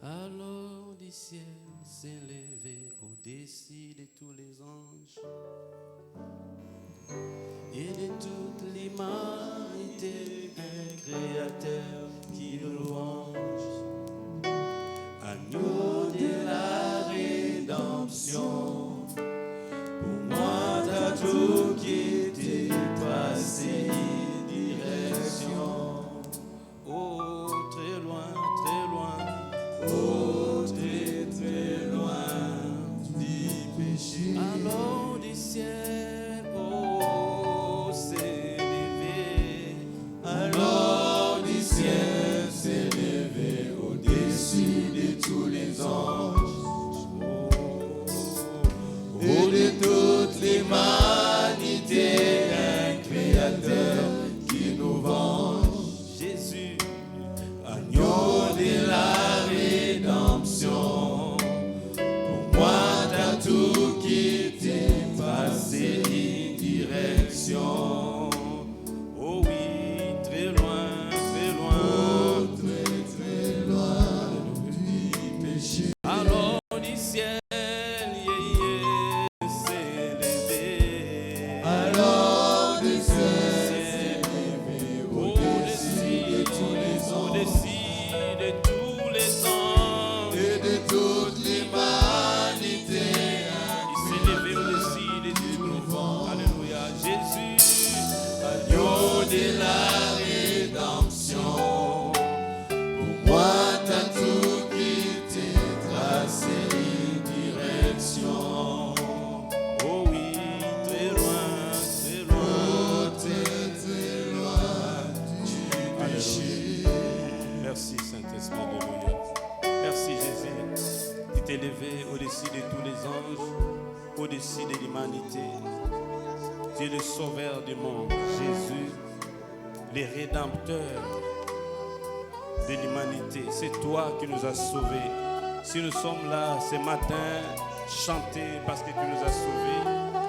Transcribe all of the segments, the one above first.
Alors du ciel s'est levé au-dessus de tous les anges et de toute l'humanité, un créateur qui louange. Agneau de la rédemption, pour moi t'as tout quitté, passé direction. Oh, très loin, oh, très très loin du péché. Alors du ciel, oh, s'est levé. Alors du ciel s'est levé au-dessus de tous les anges. Oh, de toute l'humanité, un créateur qui nous venge. Jésus, agneau de la rédemption, pour moi t'as tout quitté, passé une direction. Oh oui, très loin, oh, très très loin du péché. Alors du ciel, s'est levé. Alors du ciel, au-dessus de tous les anges, au-dessus de tous les anges et de toute l'humanité, il s'est levé au-dessus de tous les anges. Alléluia, Jésus, agneau de la rédemption, pour moi t'as tout quitté, tracé une direction. Oh oui, très loin, oh, très très loin du péché. Merci Saint-Esprit, alléluia. Merci Jésus, qui t'es levé au-dessus de tous les anges, au-dessus de l'humanité. Tu es le sauveur du monde, Jésus, le rédempteur de l'humanité. C'est toi qui nous as sauvés. Si nous sommes là ce matin, chanter parce que tu nous as sauvés.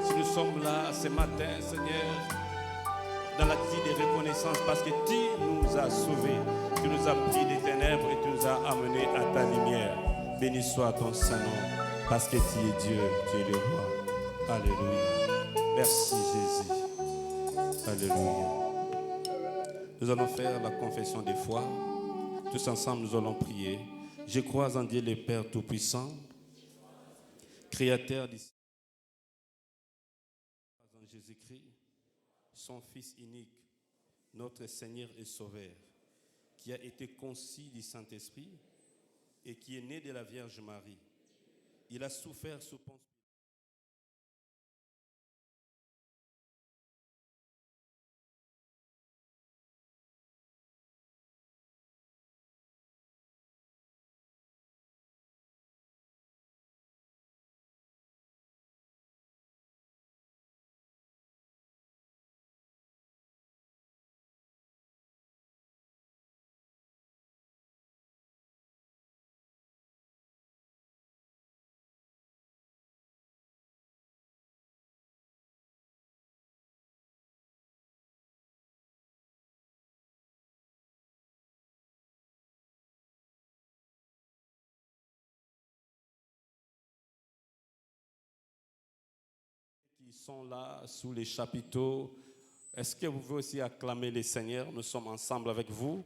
Si nous sommes là ce matin, Seigneur, dans l'attitude de reconnaissance parce que tu nous as sauvés. Tu nous as pris des ténèbres et tu nous as amenés à ta lumière. Béni soit ton Saint-Nom, parce que tu es Dieu, tu es le roi. Alléluia. Merci Jésus. Alléluia. Nous allons faire la confession de foi. Tous ensemble, nous allons prier. Je crois en Dieu le Père Tout-Puissant, Créateur du ciel, en Jésus-Christ, son Fils unique, notre Seigneur et Sauveur, qui a été conçu du Saint-Esprit et qui est né de la Vierge Marie. Il a souffert sous Ponce Pilate. Qui sont là sous les chapiteaux, est-ce que vous pouvez aussi acclamer le Seigneur? Nous sommes ensemble avec vous.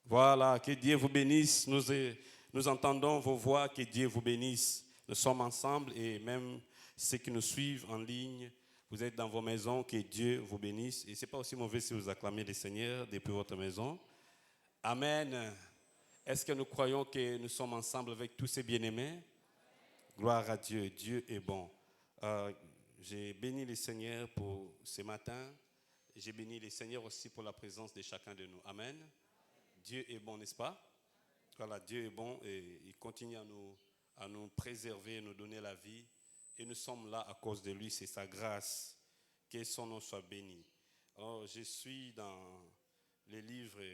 Voilà, que Dieu vous bénisse. Nous entendons vos voix, que Dieu vous bénisse. Nous sommes ensemble et même ceux qui nous suivent en ligne, vous êtes dans vos maisons, que Dieu vous bénisse. Et ce n'est pas aussi mauvais si vous acclamez le Seigneur depuis votre maison. Amen. Est-ce que nous croyons que nous sommes ensemble avec tous ces bien-aimés? Gloire à Dieu, Dieu est bon. J'ai béni le Seigneur pour ce matin. J'ai béni le Seigneur aussi pour la présence de chacun de nous. Amen. Dieu est bon, n'est-ce pas? Voilà, Dieu est bon et il continue à nous préserver, nous donner la vie. Et nous sommes là à cause de lui, c'est sa grâce. Que son nom soit béni. Alors, je suis dans les livres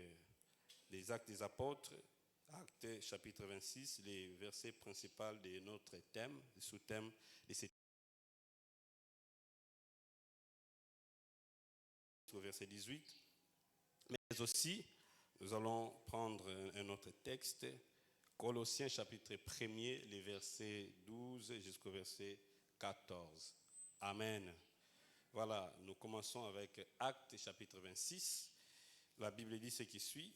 des Actes des Apôtres, Actes chapitre 26, les versets principaux de notre thème, le sous-thème de cette au verset 18. Mais aussi, Nous allons prendre un autre texte, Colossiens chapitre 1er, les versets 12 jusqu'au verset 14. Amen. Voilà, nous commençons avec Actes chapitre 26. La Bible dit ce qui suit.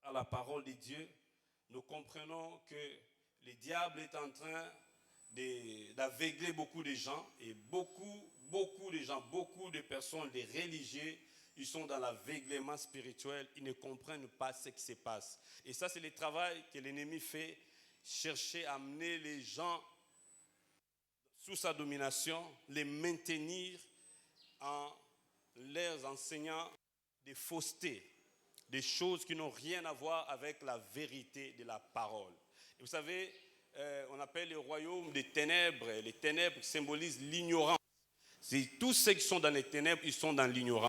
À la parole de Dieu, nous comprenons que le diable est en train d'aveugler beaucoup de gens et beaucoup de gens, beaucoup de personnes, des religieux, ils sont dans l'aveuglement spirituel, ils ne comprennent pas ce qui se passe. Et ça, c'est le travail que l'ennemi fait, chercher à amener les gens sous sa domination, les maintenir en leur enseignant des faussetés, des choses qui n'ont rien à voir avec la vérité de la parole. Et vous savez, on appelle le royaume des ténèbres. Les ténèbres symbolisent l'ignorance. C'est tous ceux qui sont dans les ténèbres, ils sont dans l'ignorance.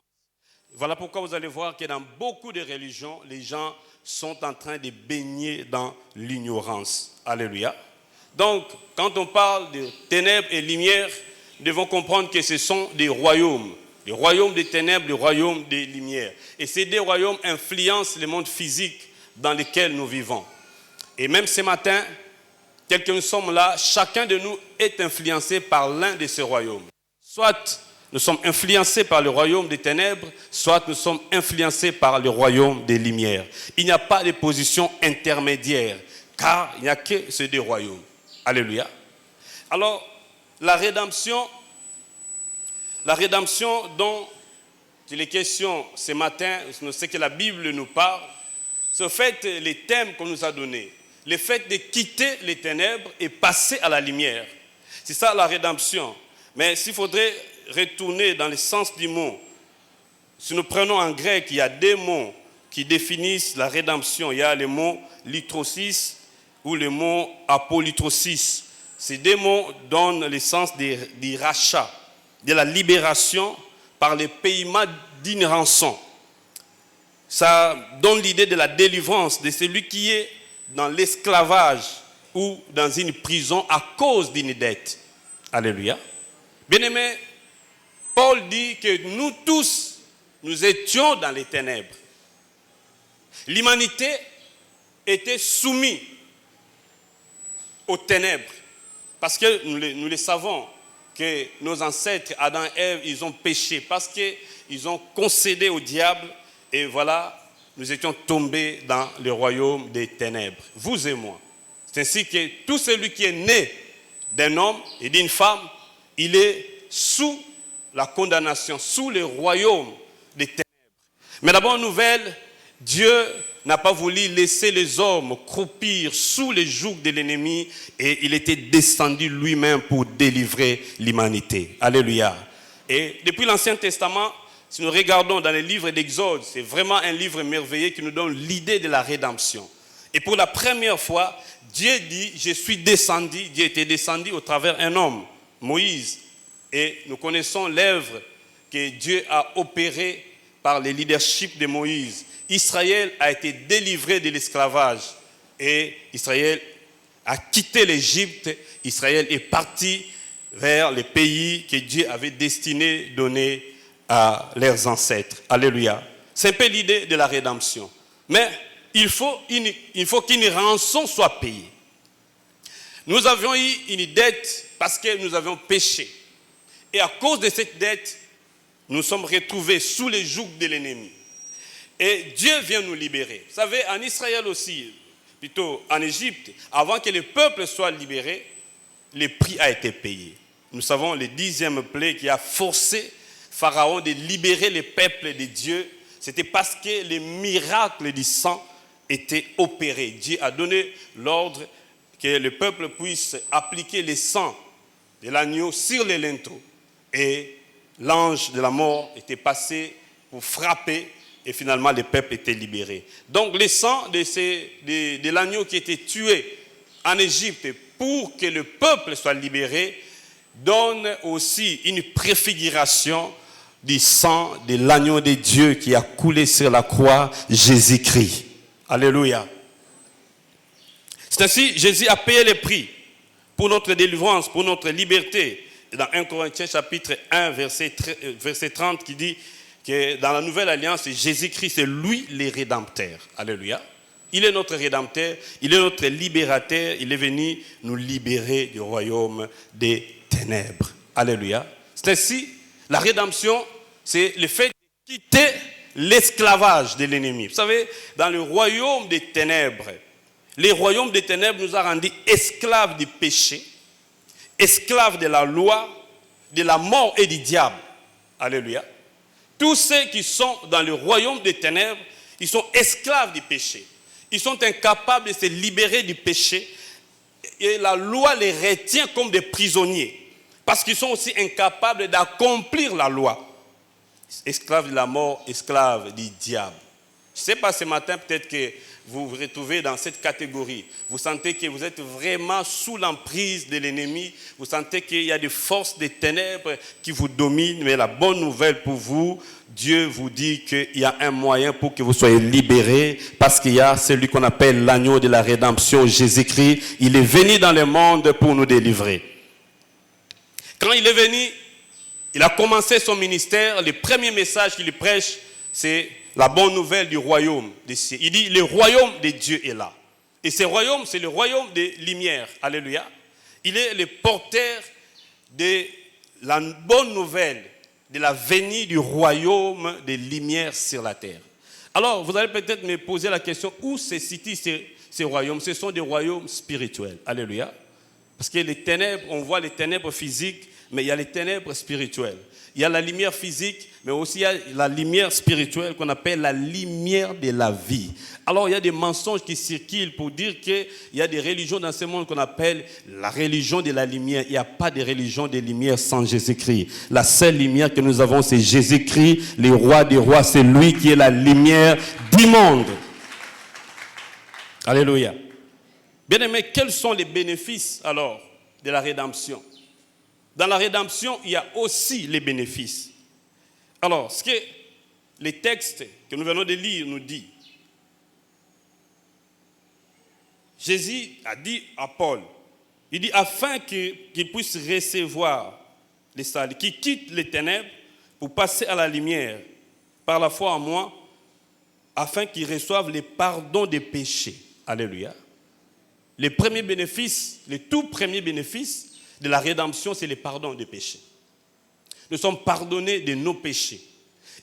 Voilà pourquoi vous allez voir que dans beaucoup de religions, les gens sont en train de baigner dans l'ignorance. Alléluia. Donc, quand on parle de ténèbres et lumière, nous devons comprendre que ce sont des royaumes. Le royaume des ténèbres, le royaume des lumières. Et ces deux royaumes influencent le monde physique dans lequel nous vivons. Et même ce matin, tel que nous sommes là, chacun de nous est influencé par l'un de ces royaumes. Soit nous sommes influencés par le royaume des ténèbres, soit nous sommes influencés par le royaume des lumières. Il n'y a pas de position intermédiaire, car il n'y a que ces deux royaumes. Alléluia. Alors, la rédemption dont il est question ce matin, c'est que la Bible nous parle, c'est au fait les thèmes qu'on nous a donnés. Le fait de quitter les ténèbres et passer à la lumière. C'est ça la rédemption. Mais s'il faudrait retourner dans le sens du mot, si nous prenons en grec, il y a deux mots qui définissent la rédemption. Il y a le mot litrosis ou le mot apolytrosis. Ces deux mots donnent le sens du rachat, de la libération par le paiement d'une rançon. Ça donne l'idée de la délivrance de celui qui est dans l'esclavage ou dans une prison à cause d'une dette. Alléluia. Bien-aimé, Paul dit que nous tous, nous étions dans les ténèbres. L'humanité étaient soumis aux ténèbres. Parce que nous le savons, que nos ancêtres, Adam et Ève, ils ont péché. Parce qu'ils ont concédé au diable. Et voilà, nous étions tombés dans le royaume des ténèbres. Vous et moi. C'est ainsi que tout celui qui est né d'un homme et d'une femme, il est sous la condamnation, sous le royaume des ténèbres. Mais la bonne nouvelle, Dieu n'a pas voulu laisser les hommes croupir sous les jougs de l'ennemi et il était descendu lui-même pour délivrer l'humanité. Alléluia. Et depuis l'Ancien Testament, si nous regardons dans les livres d'Exode, c'est vraiment un livre merveilleux qui nous donne l'idée de la rédemption. Et pour la première fois, Dieu dit, je suis descendu, Dieu était descendu au travers d'un homme, Moïse. Et nous connaissons l'œuvre que Dieu a opérée par le leadership de Moïse. Israël a été délivré de l'esclavage et Israël a quitté l'Égypte. Israël est parti vers les pays que Dieu avait destiné, donné à leurs ancêtres. Alléluia. C'est un peu l'idée de la rédemption. Mais il faut qu'une rançon soit payée. Nous avions eu une dette parce que nous avions péché. Et à cause de cette dette, nous sommes retrouvés sous les jougs de l'ennemi. Et Dieu vient nous libérer. Vous savez, en Israël aussi, plutôt en Égypte, avant que le peuple soit libéré, le prix a été payé. Nous savons le 10e plaie qui a forcé Pharaon de libérer le peuple de Dieu. C'était parce que les miracles du sang étaient opérés. Dieu a donné l'ordre que le peuple puisse appliquer le sang de l'agneau sur les linteaux. Et l'ange de la mort était passé pour frapper et finalement le peuple était libéré. Donc le sang de l'agneau qui était tué en Égypte pour que le peuple soit libéré donne aussi une préfiguration du sang de l'agneau de Dieu qui a coulé sur la croix, Jésus-Christ. Alléluia. C'est ainsi, Jésus a payé le prix pour notre délivrance, pour notre liberté. Dans 1 Corinthiens chapitre 1, verset 30, qui dit que dans la nouvelle alliance, Jésus-Christ, c'est lui le rédempteur. Alléluia. Il est notre rédempteur, il est notre libérateur, il est venu nous libérer du royaume des ténèbres. Alléluia. C'est ainsi, la rédemption, c'est le fait de quitter l'esclavage de l'ennemi. Vous savez, dans le royaume des ténèbres, le royaume des ténèbres nous a rendus esclaves du péché, esclaves de la loi, de la mort et du diable. Alléluia. Tous ceux qui sont dans le royaume des ténèbres, ils sont esclaves du péché. Ils sont incapables de se libérer du péché. Et la loi les retient comme des prisonniers. Parce qu'ils sont aussi incapables d'accomplir la loi. Esclaves de la mort, esclaves du diable. Je ne sais pas, ce matin, peut-être que vous vous retrouvez dans cette catégorie. Vous sentez que vous êtes vraiment sous l'emprise de l'ennemi. Vous sentez qu'il y a des forces des ténèbres qui vous dominent. Mais la bonne nouvelle pour vous, Dieu vous dit qu'il y a un moyen pour que vous soyez libérés. Parce qu'il y a celui qu'on appelle l'agneau de la rédemption, Jésus-Christ. Il est venu dans le monde pour nous délivrer. Quand il est venu, il a commencé son ministère. Le premier message qu'il prêche, c'est la bonne nouvelle du royaume des cieux. Il dit, le royaume de Dieu est là. Et ce royaume, c'est le royaume des lumières. Alléluia. Il est le porteur de la bonne nouvelle de la venue du royaume des lumières sur la terre. Alors, vous allez peut-être me poser la question, où se situent ces royaumes? Ce sont des royaumes spirituels. Alléluia. Parce que les ténèbres, on voit les ténèbres physiques, mais il y a les ténèbres spirituelles. Il y a la lumière physique, mais aussi il y a la lumière spirituelle qu'on appelle la lumière de la vie. Alors il y a des mensonges qui circulent pour dire qu'il y a des religions dans ce monde qu'on appelle la religion de la lumière. Il n'y a pas de religion de lumière sans Jésus-Christ. La seule lumière que nous avons, c'est Jésus-Christ, le roi des rois. C'est lui qui est la lumière du monde. Alléluia. Bien-aimés, quels sont les bénéfices alors de la rédemption? Dans la rédemption, il y a aussi les bénéfices. Alors, ce que les textes que nous venons de lire nous disent, Jésus a dit à Paul, il dit, afin qu'il puisse recevoir les saluts, qu'il quitte les ténèbres pour passer à la lumière, par la foi en moi, afin qu'il reçoive le pardon des péchés. Alléluia. Les premiers bénéfices, les tout premiers bénéfices de la rédemption, c'est le pardon des péchés. Nous sommes pardonnés de nos péchés.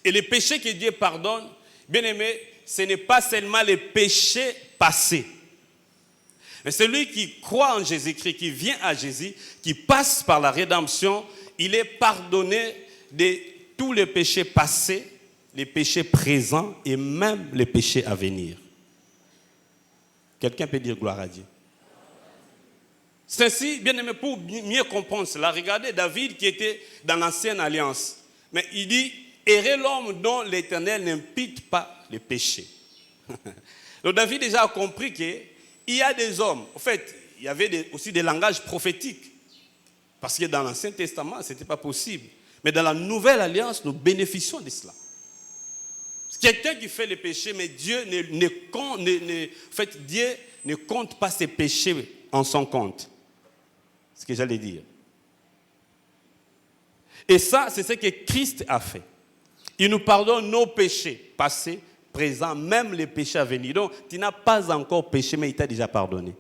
Et les péchés que Dieu pardonne, bien aimé, ce n'est pas seulement les péchés passés. Mais celui qui croit en Jésus-Christ, qui vient à Jésus, qui passe par la rédemption, il est pardonné de tous les péchés passés, les péchés présents et même les péchés à venir. Quelqu'un peut dire gloire à Dieu. C'est ainsi, bien aimé, pour mieux comprendre cela, regardez David qui était dans l'ancienne alliance. Mais il dit, errez l'homme dont l'Éternel n'impute pas les péchés. Donc David déjà a compris qu'il y a des hommes, en fait, il y avait aussi des langages prophétiques. Parce que dans l'Ancien Testament, ce n'était pas possible. Mais dans la Nouvelle Alliance, nous bénéficions de cela. Quelqu'un qui fait les péchés, mais Dieu Dieu ne compte pas ses péchés en son compte. C'est ce que j'allais dire. Et ça, c'est ce que Christ a fait. Il nous pardonne nos péchés passés, présents, même les péchés à venir. Donc, tu n'as pas encore péché, mais il t'a déjà pardonné.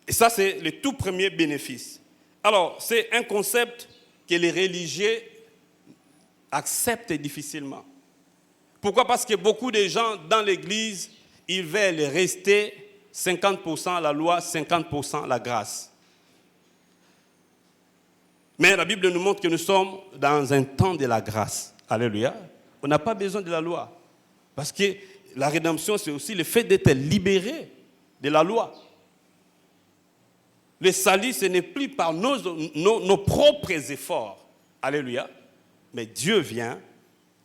Et ça, c'est le tout premier bénéfice. Alors, c'est un concept que les religieux acceptent difficilement. Pourquoi? Parce que beaucoup de gens dans l'église, ils veulent rester 50% la loi, 50% la grâce. Mais la Bible nous montre que nous sommes dans un temps de la grâce. Alléluia. On n'a pas besoin de la loi. Parce que la rédemption, c'est aussi le fait d'être libéré de la loi. Le salut, ce n'est plus par nos propres efforts. Alléluia. Mais Dieu vient,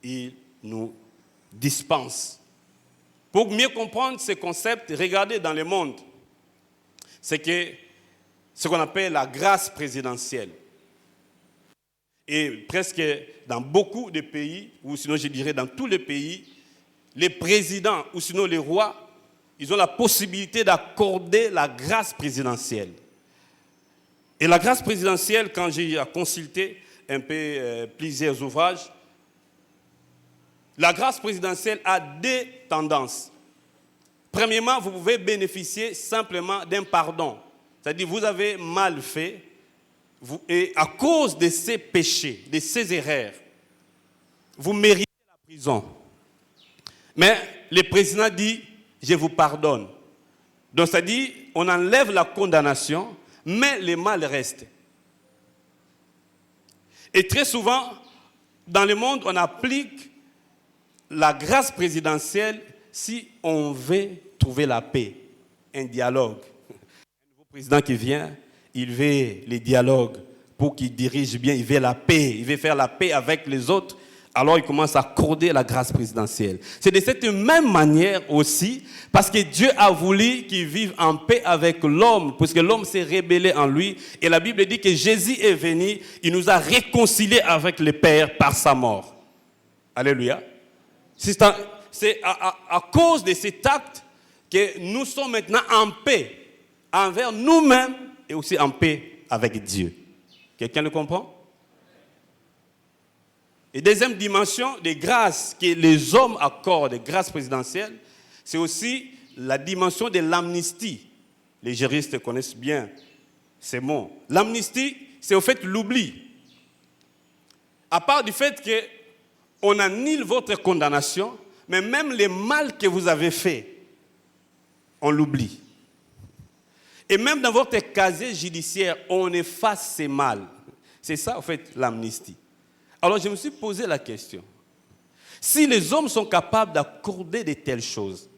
il nous dispense. Pour mieux comprendre ce concept, regardez dans le monde. C'est ce qu'on appelle la grâce présidentielle. Et presque dans beaucoup de pays, ou sinon je dirais dans tous les pays, les présidents ou sinon les rois, ils ont la possibilité d'accorder la grâce présidentielle. Et la grâce présidentielle, quand j'ai consulté un peu plusieurs ouvrages, la grâce présidentielle a deux tendances. Premièrement, vous pouvez bénéficier simplement d'un pardon. C'est-à-dire, vous avez mal fait, et à cause de ces péchés, de ces erreurs, vous méritez la prison. Mais le président dit, je vous pardonne. Donc, c'est-à-dire, on enlève la condamnation, mais le mal reste. Et très souvent, dans le monde, on applique la grâce présidentielle si on veut trouver la paix, un dialogue. Un nouveau président qui vient, il veut les dialogues pour qu'il dirige bien, il veut la paix, il veut faire la paix avec les autres. Alors il commence à accorder la grâce présidentielle. C'est de cette même manière aussi, parce que Dieu a voulu qu'il vive en paix avec l'homme, puisque l'homme s'est rébellé en lui. Et la Bible dit que Jésus est venu, il nous a réconciliés avec le Père par sa mort. Alléluia. C'est à cause de cet acte que nous sommes maintenant en paix envers nous-mêmes et aussi en paix avec Dieu. Quelqu'un le comprend? Et deuxième dimension des grâces que les hommes accordent, des grâces présidentielles, c'est aussi la dimension de l'amnistie. Les juristes connaissent bien ces mots. L'amnistie, c'est au fait l'oubli. À part du fait qu'on annule votre condamnation, mais même les mal que vous avez fait, on l'oublie. Et même dans votre casier judiciaire, on efface ces mal. C'est ça, en fait, l'amnistie. Alors, je me suis posé la question. Si les hommes sont capables d'accorder de telles choses,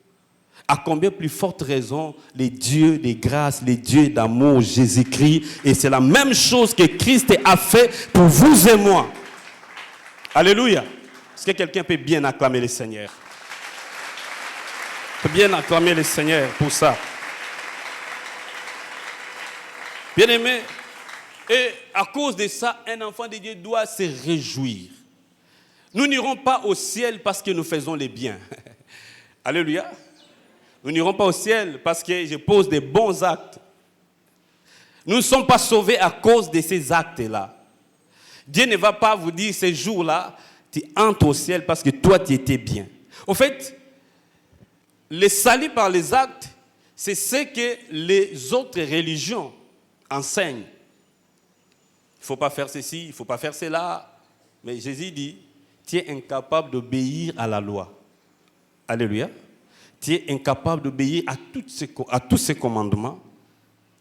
à combien plus forte raison les dieux des grâces, les dieux d'amour, Jésus-Christ, et c'est la même chose que Christ a fait pour vous et moi. Alléluia. Est-ce que quelqu'un peut bien acclamer le Seigneur? Peut bien acclamer le Seigneur pour ça. Bien aimé, et à cause de ça, un enfant de Dieu doit se réjouir. Nous n'irons pas au ciel parce que nous faisons les biens. Alléluia. Nous n'irons pas au ciel parce que je pose des bons actes. Nous ne sommes pas sauvés à cause de ces actes-là. Dieu ne va pas vous dire ces jours-là, tu entres au ciel parce que toi, tu étais bien. Au fait, le salut par les actes, c'est ce que les autres religions enseignent. Il ne faut pas faire ceci, il ne faut pas faire cela. Mais Jésus dit, tu es incapable d'obéir à la loi. Alléluia. Tu es incapable d'obéir à tous ces commandements.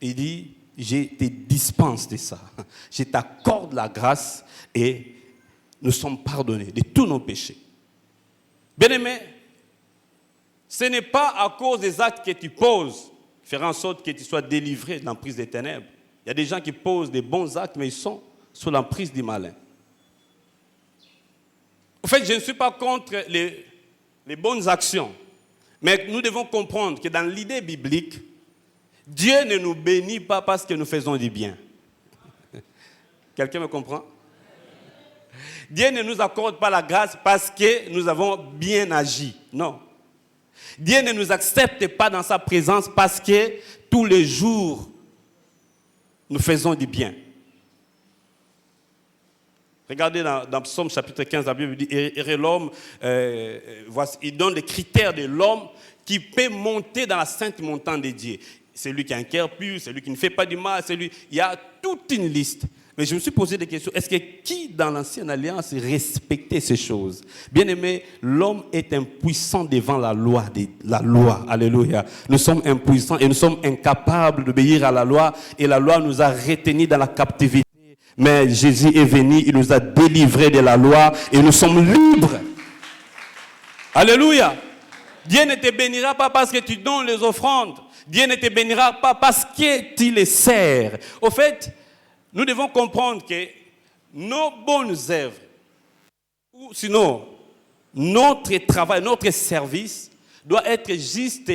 Il dit, je te dispense de ça. Je t'accorde la grâce et nous sommes pardonnés de tous nos péchés. Bien-aimé, ce n'est pas à cause des actes que tu poses, faire en sorte que tu sois délivré de l'emprise des ténèbres. Il y a des gens qui posent des bons actes, mais ils sont sous l'emprise du malin. En fait, je ne suis pas contre les bonnes actions, mais nous devons comprendre que dans l'idée biblique, Dieu ne nous bénit pas parce que nous faisons du bien. Quelqu'un me comprend? Dieu ne nous accorde pas la grâce parce que nous avons bien agi. Non. Dieu ne nous accepte pas dans sa présence parce que tous les jours, nous faisons du bien. Regardez dans Psaume chapitre 15, la Bible dit, et l'homme, voici, il donne les critères de l'homme qui peut monter dans la sainte montagne de Dieu. Celui qui a un cœur pur, celui qui ne fait pas du mal, il y a toute une liste. Mais je me suis posé des questions. Est-ce que qui dans l'Ancienne Alliance respectait ces choses? Bien aimé, l'homme est impuissant devant la loi. Alléluia. Nous sommes impuissants et nous sommes incapables d'obéir à la loi. Et la loi nous a retenus dans la captivité. Mais Jésus est venu, il nous a délivrés de la loi et nous sommes libres. Alléluia. Dieu ne te bénira pas parce que tu donnes les offrandes. Dieu ne te bénira pas parce que tu les sers. Au fait, nous devons comprendre que nos bonnes œuvres, ou sinon notre travail, notre service, doit être juste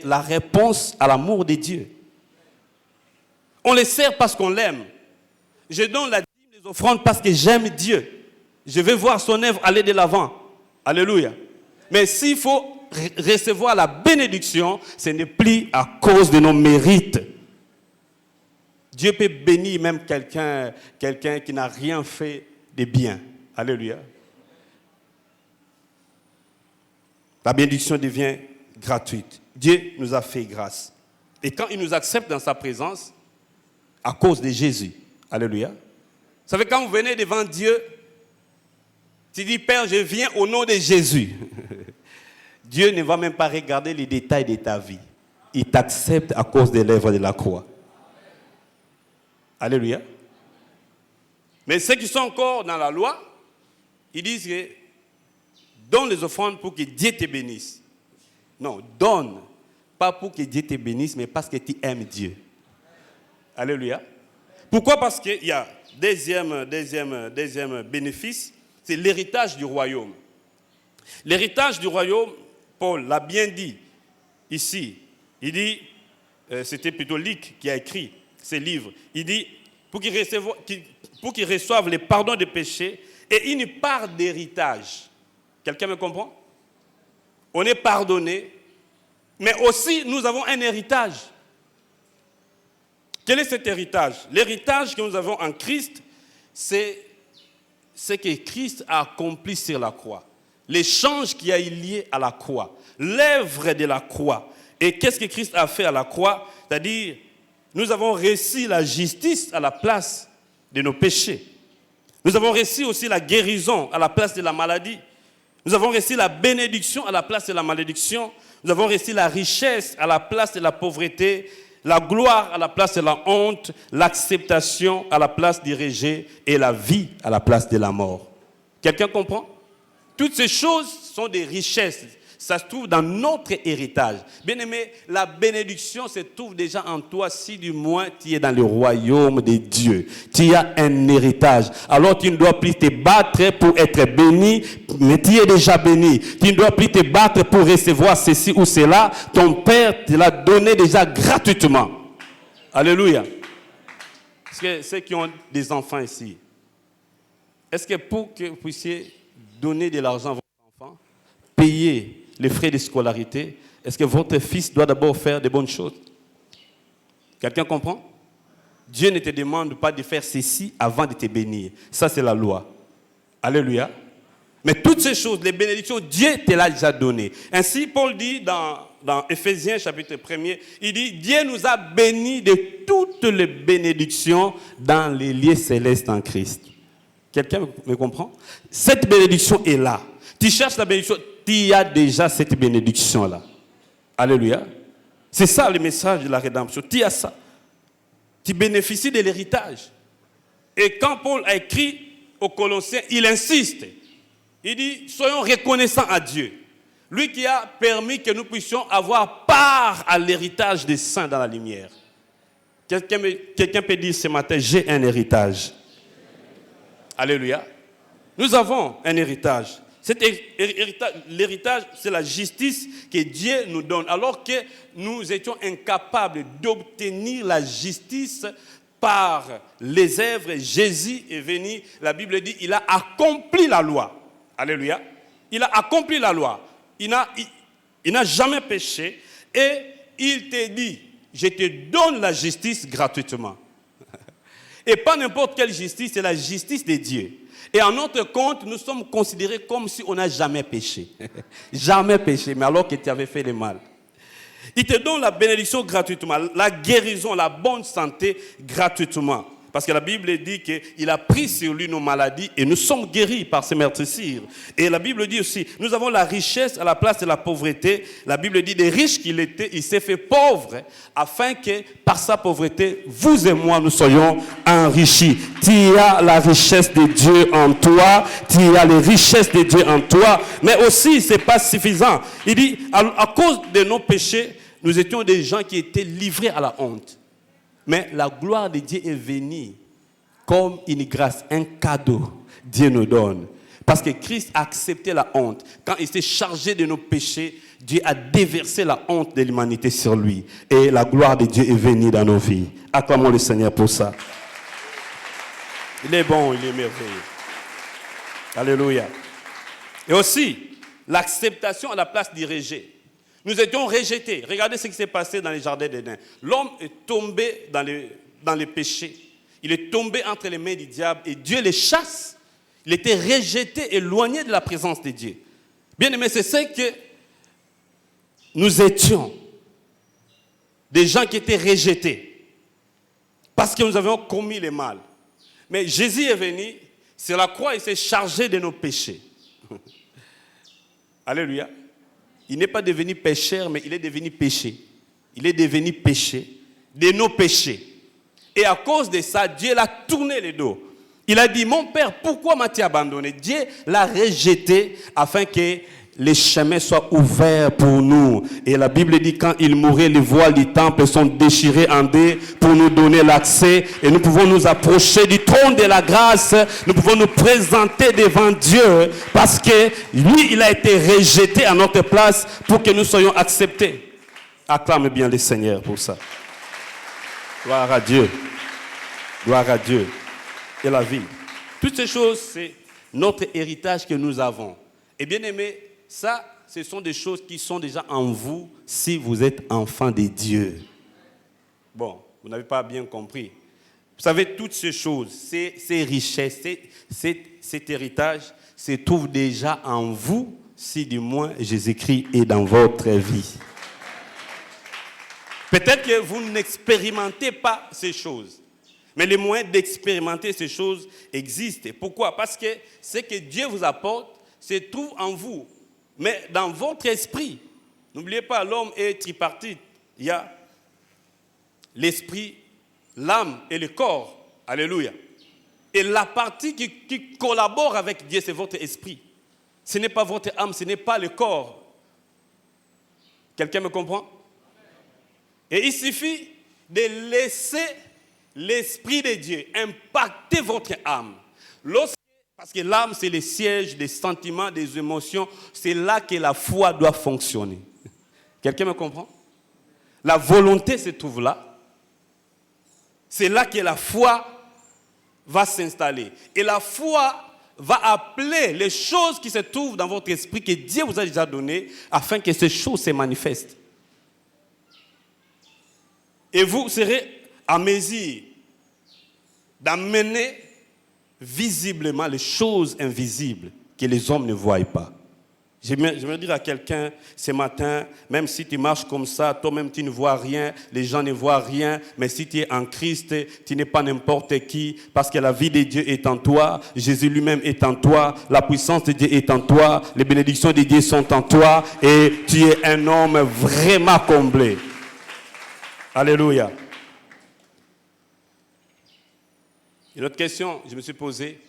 la réponse à l'amour de Dieu. On les sert parce qu'on l'aime. Je donne la dîme des offrandes parce que j'aime Dieu. Je veux voir son œuvre aller de l'avant. Alléluia. Mais s'il faut recevoir la bénédiction, ce n'est plus à cause de nos mérites. Dieu peut bénir même quelqu'un qui n'a rien fait de bien. Alléluia. La bénédiction devient gratuite. Dieu nous a fait grâce. Et quand il nous accepte dans sa présence, à cause de Jésus. Alléluia. Vous savez, quand vous venez devant Dieu, tu dis, Père, je viens au nom de Jésus. Dieu ne va même pas regarder les détails de ta vie. Il t'accepte à cause des lèvres de la croix. Alléluia. Mais ceux qui sont encore dans la loi, ils disent que donne les offrandes pour que Dieu te bénisse. Non, donne. Pas pour que Dieu te bénisse, mais parce que tu aimes Dieu. Alléluia. Pourquoi? Parce qu'il y a deuxième bénéfice, c'est l'héritage du royaume. L'héritage du royaume, Paul l'a bien dit ici. Il dit, c'était plutôt Luc qui a écrit ces livres. Il dit, pour qu'ils reçoivent les pardons des péchés et une part d'héritage. Quelqu'un me comprend? On est pardonné, mais aussi nous avons un héritage. Quel est cet héritage? L'héritage que nous avons en Christ, c'est ce que Christ a accompli sur la croix. L'échange qui a eu lieu à la croix. L'œuvre de la croix. Et qu'est-ce que Christ a fait à la croix? C'est-à-dire, nous avons reçu la justice à la place de nos péchés. Nous avons reçu aussi la guérison à la place de la maladie. Nous avons reçu la bénédiction à la place de la malédiction. Nous avons reçu la richesse à la place de la pauvreté. La gloire à la place de la honte, l'acceptation à la place du rejet et la vie à la place de la mort. Quelqu'un comprend? Toutes ces choses sont des richesses. Ça se trouve dans notre héritage. Bien-aimé, la bénédiction se trouve déjà en toi si du moins tu es dans le royaume de Dieu. Tu as un héritage. Alors tu ne dois plus te battre pour être béni, mais tu es déjà béni. Tu ne dois plus te battre pour recevoir ceci ou cela. Ton Père te l'a donné déjà gratuitement. Alléluia. Est-ce que ceux qui ont des enfants ici, est-ce que pour que vous puissiez donner de l'argent à vos enfants, payer les frais de scolarité, est-ce que votre fils doit d'abord faire de bonnes choses? Quelqu'un comprend? Dieu ne te demande pas de faire ceci avant de te bénir. Ça, c'est la loi. Alléluia. Mais toutes ces choses, les bénédictions, Dieu te l'a déjà donné. Ainsi, Paul dit dans Éphésiens chapitre 1er, il dit, Dieu nous a bénis de toutes les bénédictions dans les lieux célestes en Christ. Quelqu'un me comprend? Cette bénédiction est là. Tu cherches la bénédiction, tu as déjà cette bénédiction-là. Alléluia. C'est ça le message de la rédemption. Tu as ça. Tu bénéficies de l'héritage. Et quand Paul a écrit aux Colossiens, il insiste. Il dit, soyons reconnaissants à Dieu. Lui qui a permis que nous puissions avoir part à l'héritage des saints dans la lumière. Quelqu'un peut dire ce matin, j'ai un héritage. Alléluia. Nous avons un héritage. Cet héritage, l'héritage, c'est la justice que Dieu nous donne. Alors que nous étions incapables d'obtenir la justice par les œuvres, Jésus est venu, la Bible dit, il a accompli la loi. Alléluia. Il a accompli la loi. Il n'a jamais péché. Et il te dit, je te donne la justice gratuitement. Et pas n'importe quelle justice, c'est la justice de Dieu. Et en notre compte, nous sommes considérés comme si on n'a jamais péché. Jamais péché, mais alors que tu avais fait le mal. Il te donne la bénédiction gratuitement, la guérison, la bonne santé gratuitement. Parce que la Bible dit qu'il a pris sur lui nos maladies et nous sommes guéris par ses meurtrissures. Et la Bible dit aussi, nous avons la richesse à la place de la pauvreté. La Bible dit, des riches qu'il était, il s'est fait pauvre afin que par sa pauvreté, vous et moi, nous soyons enrichis. Tu as la richesse de Dieu en toi, tu as les richesses de Dieu en toi, mais aussi, ce n'est pas suffisant. Il dit, à cause de nos péchés, nous étions des gens qui étaient livrés à la honte. Mais la gloire de Dieu est venue comme une grâce, un cadeau. Dieu nous donne. Parce que Christ a accepté la honte. Quand il s'est chargé de nos péchés, Dieu a déversé la honte de l'humanité sur lui. Et la gloire de Dieu est venue dans nos vies. Acclamons le Seigneur pour ça. Il est bon, il est merveilleux. Alléluia. Et aussi, l'acceptation à la place du rejet. Nous étions rejetés. Regardez ce qui s'est passé dans les jardins d'Éden. L'homme est tombé dans les péchés. Il est tombé entre les mains du diable et Dieu les chasse. Il était rejeté, éloigné de la présence de Dieu. Bien aimé, c'est ce que nous étions. Des gens qui étaient rejetés. Parce que nous avions commis le mal. Mais Jésus est venu, sur la croix, il s'est chargé de nos péchés. Alléluia. Il n'est pas devenu pécheur, mais il est devenu péché. Il est devenu péché de nos péchés. Et à cause de ça, Dieu l'a tourné le dos. Il a dit, mon Père, pourquoi m'as-tu abandonné? Dieu l'a rejeté afin que les chemins soient ouverts pour nous. Et la Bible dit, quand il mourait, les voiles du temple sont déchirées en deux pour nous donner l'accès. Et nous pouvons nous approcher du trône de la grâce. Nous pouvons nous présenter devant Dieu parce que lui, il a été rejeté à notre place pour que nous soyons acceptés. Acclame bien le Seigneur pour ça. Gloire à Dieu. Gloire à Dieu. Et la vie. Toutes ces choses, c'est notre héritage que nous avons. Et bien aimé, ça, ce sont des choses qui sont déjà en vous si vous êtes enfant de Dieu. Bon, vous n'avez pas bien compris. Vous savez, toutes ces choses, ces richesses, cet héritage se trouve déjà en vous si du moins Jésus-Christ est dans votre vie. Peut-être que vous n'expérimentez pas ces choses. Mais les moyens d'expérimenter ces choses existent. Pourquoi? Parce que ce que Dieu vous apporte se trouve en vous. Mais dans votre esprit, n'oubliez pas, l'homme est tripartite. Il y a l'esprit, l'âme et le corps. Alléluia. Et la partie qui collabore avec Dieu, c'est votre esprit. Ce n'est pas votre âme, ce n'est pas le corps. Quelqu'un me comprend? Et il suffit de laisser l'Esprit de Dieu impacter votre âme. Parce que l'âme, c'est le siège des sentiments, des émotions. C'est là que la foi doit fonctionner. Quelqu'un me comprend? La volonté se trouve là. C'est là que la foi va s'installer. Et la foi va appeler les choses qui se trouvent dans votre esprit que Dieu vous a déjà données afin que ces choses se manifestent. Et vous serez à mesure d'amener visiblement les choses invisibles que les hommes ne voient pas. J'aimerais dire à quelqu'un ce matin, même si tu marches comme ça, toi-même tu ne vois rien, les gens ne voient rien, mais si tu es en Christ, tu n'es pas n'importe qui, parce que la vie de Dieu est en toi, Jésus lui-même est en toi, la puissance de Dieu est en toi, les bénédictions de Dieu sont en toi, et tu es un homme vraiment comblé. Alléluia. Une autre question, je me suis posée,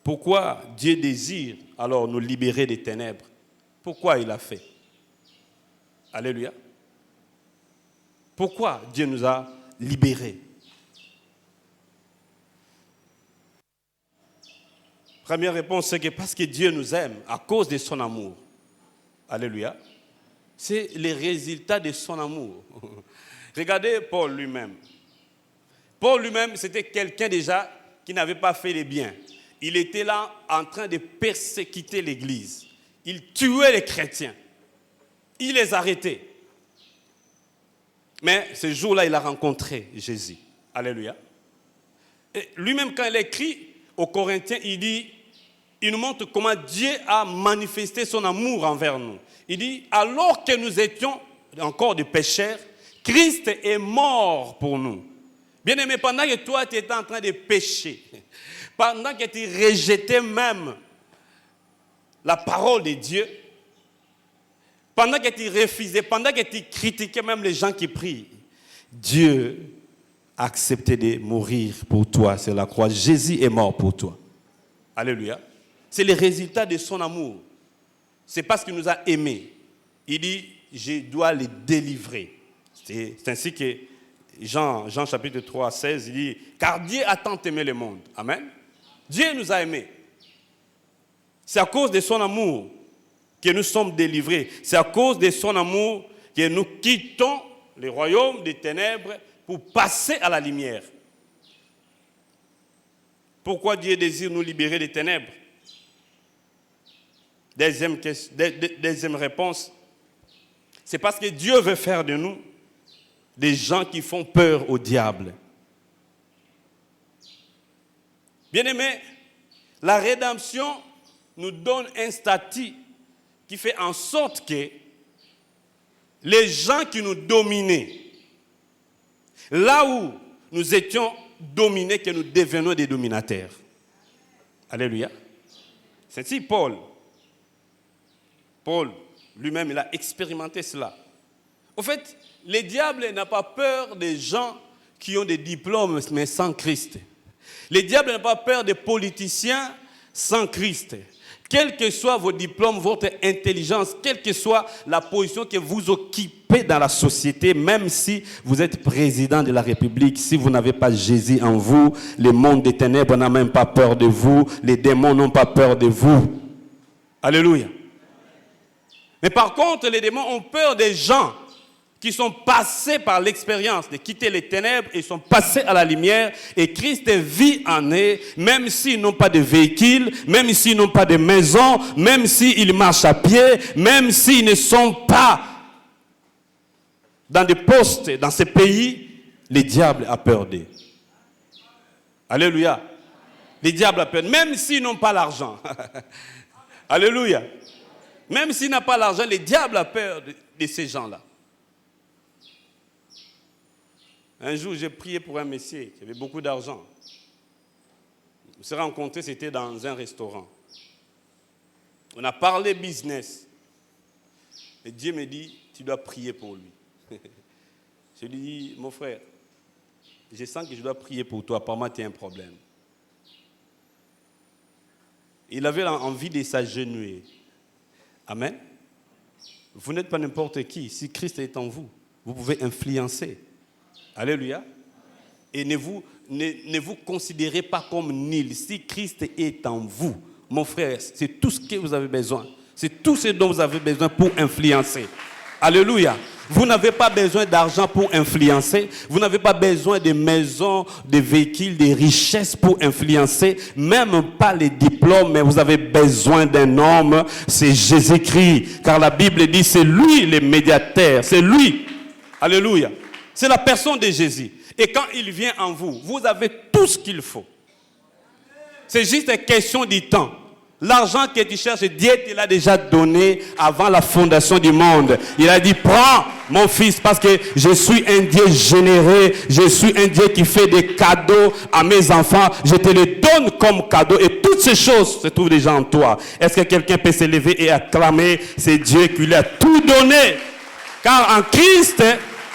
pourquoi Dieu désire alors nous libérer des ténèbres? Pourquoi il a fait? Alléluia. Pourquoi Dieu nous a libérés? Première réponse, c'est que parce que Dieu nous aime, à cause de son amour. Alléluia. C'est les résultats de son amour. Regardez Paul lui-même. Paul lui-même, c'était quelqu'un déjà qui n'avait pas fait les biens. Il était là en train de persécuter l'Église. Il tuait les chrétiens. Il les arrêtait. Mais ce jour-là, il a rencontré Jésus. Alléluia. Et lui-même, quand il écrit aux Corinthiens, il nous montre comment Dieu a manifesté son amour envers nous. Il dit, alors que nous étions encore des pécheurs, Christ est mort pour nous. Bien-aimé, pendant que toi, tu étais en train de pécher, pendant que tu rejetais même la parole de Dieu, pendant que tu refusais, pendant que tu critiquais même les gens qui prient, Dieu a accepté de mourir pour toi sur la croix. Jésus est mort pour toi. Alléluia. C'est le résultat de son amour. C'est parce qu'il nous a aimés. Il dit, je dois les délivrer. C'est ainsi que Jean chapitre 3, 16, il dit, car Dieu a tant aimé le monde. Amen. Dieu nous a aimés. C'est à cause de son amour que nous sommes délivrés. C'est à cause de son amour que nous quittons le royaume des ténèbres pour passer à la lumière. Pourquoi Dieu désire nous libérer des ténèbres? Deuxième réponse, c'est parce que Dieu veut faire de nous des gens qui font peur au diable. Bien-aimés, la rédemption nous donne un statut qui fait en sorte que les gens qui nous dominaient, là où nous étions dominés, que nous devenons des dominateurs. Alléluia. C'est ainsi Paul lui-même, il a expérimenté cela. Au fait, le diable n'a pas peur des gens qui ont des diplômes mais sans Christ. Le diable n'a pas peur des politiciens sans Christ. Quels que soient vos diplômes, votre intelligence, quelle que soit la position que vous occupez dans la société, même si vous êtes président de la République, si vous n'avez pas Jésus en vous, le monde des ténèbres n'a même pas peur de vous, les démons n'ont pas peur de vous. Alléluia. Mais par contre, les démons ont peur des gens qui sont passés par l'expérience de quitter les ténèbres et sont passés à la lumière, et Christ vit en eux, même s'ils n'ont pas de véhicule, même s'ils n'ont pas de maison, même s'ils marchent à pied, même s'ils ne sont pas dans des postes dans ces pays, le diable a peur d'eux. Alléluia. Le diable a peur, même s'ils n'ont pas l'argent. Alléluia. Même s'il n'a pas l'argent, le diable a peur de ces gens-là. Un jour, j'ai prié pour un monsieur qui avait beaucoup d'argent. On s'est rencontrés, c'était dans un restaurant. On a parlé business. Et Dieu me dit, tu dois prier pour lui. Je lui dis, mon frère, je sens que je dois prier pour toi, apparemment tu as un problème. Il avait envie de s'agenouiller. Amen. Vous n'êtes pas n'importe qui. Si Christ est en vous, vous pouvez influencer. Alléluia. Et ne vous considérez pas comme nul. Si Christ est en vous, mon frère, c'est tout ce que vous avez besoin. C'est tout ce dont vous avez besoin pour influencer. Alléluia. Vous n'avez pas besoin d'argent pour influencer. Vous n'avez pas besoin de maisons, de véhicules, de richesses pour influencer. Même pas les diplômes, mais vous avez besoin d'un homme. C'est Jésus-Christ. Car la Bible dit, c'est lui le médiateur. C'est lui. Alléluia. C'est la personne de Jésus. Et quand il vient en vous, vous avez tout ce qu'il faut. C'est juste une question du temps. L'argent que tu cherches, Dieu te l'a déjà donné avant la fondation du monde. Il a dit, prends mon fils parce que je suis un Dieu généreux. Je suis un Dieu qui fait des cadeaux à mes enfants. Je te les donne comme cadeau et toutes ces choses se trouvent déjà en toi. Est-ce que quelqu'un peut se lever et acclamer? C'est Dieu qui lui a tout donné. Car en Christ,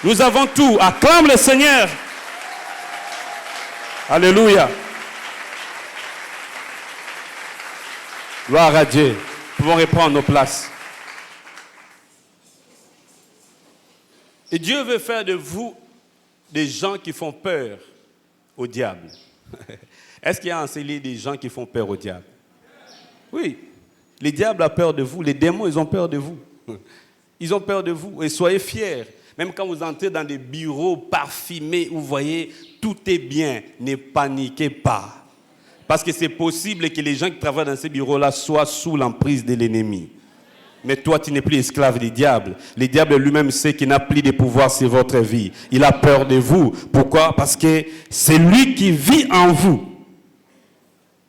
nous avons tout. Acclame le Seigneur. Alléluia. Gloire à Dieu. Nous pouvons reprendre nos places. Et Dieu veut faire de vous des gens qui font peur au diable. Est-ce qu'il y a en Célie des gens qui font peur au diable? Oui. Le diable a peur de vous. Les démons, ils ont peur de vous. Ils ont peur de vous. Et soyez fiers. Même quand vous entrez dans des bureaux parfumés, vous voyez, tout est bien. Ne paniquez pas. Parce que c'est possible que les gens qui travaillent dans ces bureaux-là soient sous l'emprise de l'ennemi. Mais toi, tu n'es plus esclave du diable. Le diable lui-même sait qu'il n'a plus de pouvoir sur votre vie. Il a peur de vous. Pourquoi? Parce que c'est lui qui vit en vous.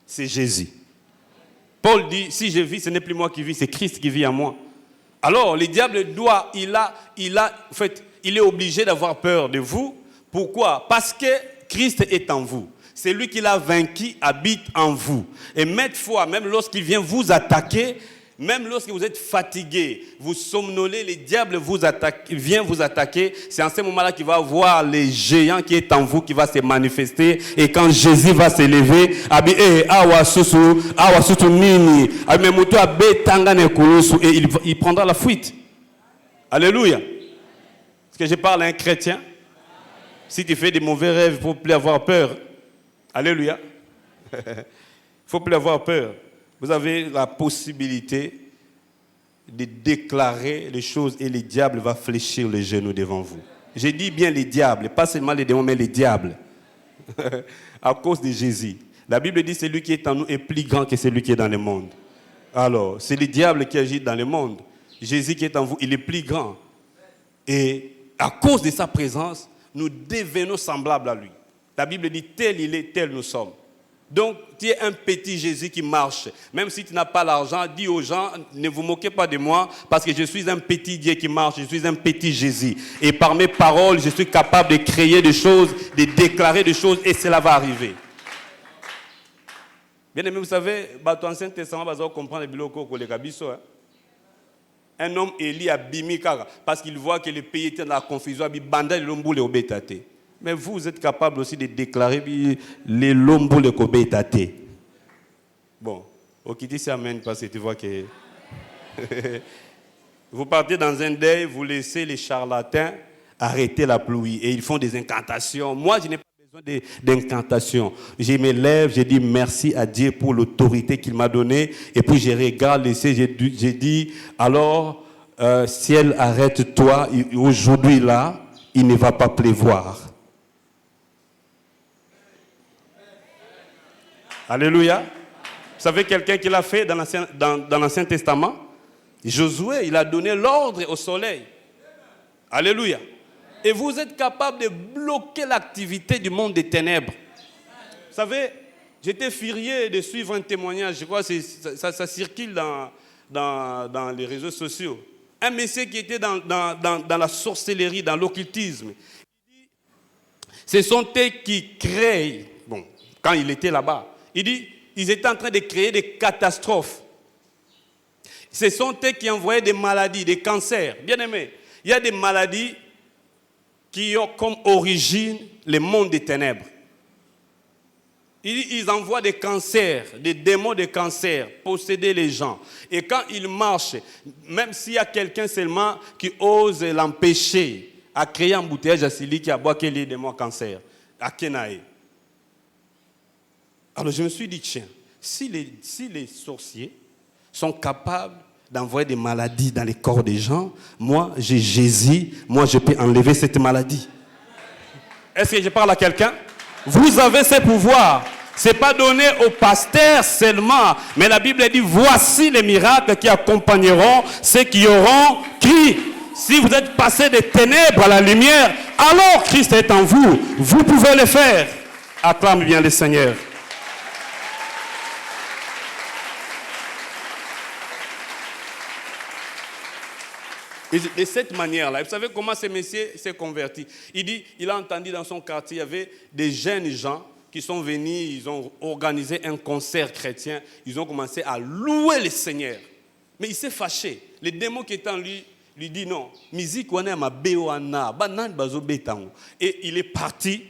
C'est Jésus. Paul dit, si je vis, ce n'est plus moi qui vis, c'est Christ qui vit en moi. Alors, le diable il est obligé d'avoir peur de vous. Pourquoi? Parce que Christ est en vous. C'est lui qui l'a vaincu, habite en vous. Et maintes fois, même lorsqu'il vient vous attaquer, même lorsque vous êtes fatigué, vous somnolez, le diable vient vous attaquer. C'est en ce moment-là qu'il va voir les géants qui est en vous, qui va se manifester. Et quand Jésus va se lever, et il prendra la fuite. Alléluia. Est-ce que je parle à un chrétien? Si tu fais des mauvais rêves, il ne faut plus avoir peur. Alléluia. Il ne faut plus avoir peur. Vous avez la possibilité de déclarer les choses et le diable va fléchir les genoux devant vous. J'ai dit bien les diables, pas seulement les démons, mais les diables. À cause de Jésus. La Bible dit que celui qui est en nous est plus grand que celui qui est dans le monde. Alors, c'est le diable qui agit dans le monde. Jésus qui est en vous, il est plus grand. Et à cause de sa présence, nous devenons semblables à lui. La Bible dit, tel il est, tel nous sommes. Donc, tu es un petit Jésus qui marche. Même si tu n'as pas l'argent, dis aux gens, ne vous moquez pas de moi, parce que je suis un petit Dieu qui marche, je suis un petit Jésus. Et par mes paroles, je suis capable de créer des choses, de déclarer des choses, et cela va arriver. Bien aimé, vous savez, dans l'Ancien Testament, vous allez comprendre les biloko pour les kabiso. Un homme Élie a bimi parce qu'il voit que le pays était dans la confusion, il banda le lombo le obétate. Mais vous êtes capable aussi de déclarer les lombo le obétate. Bon, ok, dis ça amen parce que tu vois que vous partez dans un deuil, vous laissez les charlatans arrêter la pluie et ils font des incantations. Moi, je n'ai pas besoin d'incantations. Je me lève, je dis merci à Dieu pour l'autorité qu'il m'a donnée et puis je regarde le ciel, j'ai dit alors ciel arrête-toi, aujourd'hui là, il ne va pas pleuvoir. Alléluia. Vous savez quelqu'un qui l'a fait dans l'Ancien Testament? Josué, il a donné l'ordre au soleil. Alléluia. Et vous êtes capable de bloquer l'activité du monde des ténèbres. Vous savez, j'étais furieux de suivre un témoignage, je crois que ça circule dans les réseaux sociaux. Un monsieur qui était dans la sorcellerie, dans l'occultisme. Ce sont eux qui créent, bon, quand il était là-bas, il dit, ils étaient en train de créer des catastrophes. Ce sont eux qui envoyaient des maladies, des cancers. Bien aimé, il y a des maladies qui ont comme origine le monde des ténèbres. Ils envoient des cancers, des démons de cancer, posséder les gens. Et quand ils marchent, même s'il y a quelqu'un seulement qui ose l'empêcher à créer un embouteillage à celui qui a boit les démons cancer, à Kenaï. Alors je me suis dit, tiens, si les sorciers sont capables d'envoyer des maladies dans les corps des gens, moi j'ai Jésus, moi je peux enlever cette maladie. Est-ce que je parle à quelqu'un? Vous avez ce pouvoir. Ce n'est pas donné aux pasteurs seulement, mais la Bible dit, voici les miracles qui accompagneront ceux qui auront cru. Si vous êtes passé des ténèbres à la lumière, alors Christ est en vous. Vous pouvez le faire. Acclame bien le Seigneur. de cette manière-là. Vous savez comment ce monsieur s'est converti? Il dit, il a entendu dans son quartier, il y avait des jeunes gens qui sont venus, ils ont organisé un concert chrétien, ils ont commencé à louer le Seigneur. Mais il s'est fâché. Le démon qui était en lui dit non, musique et il est parti,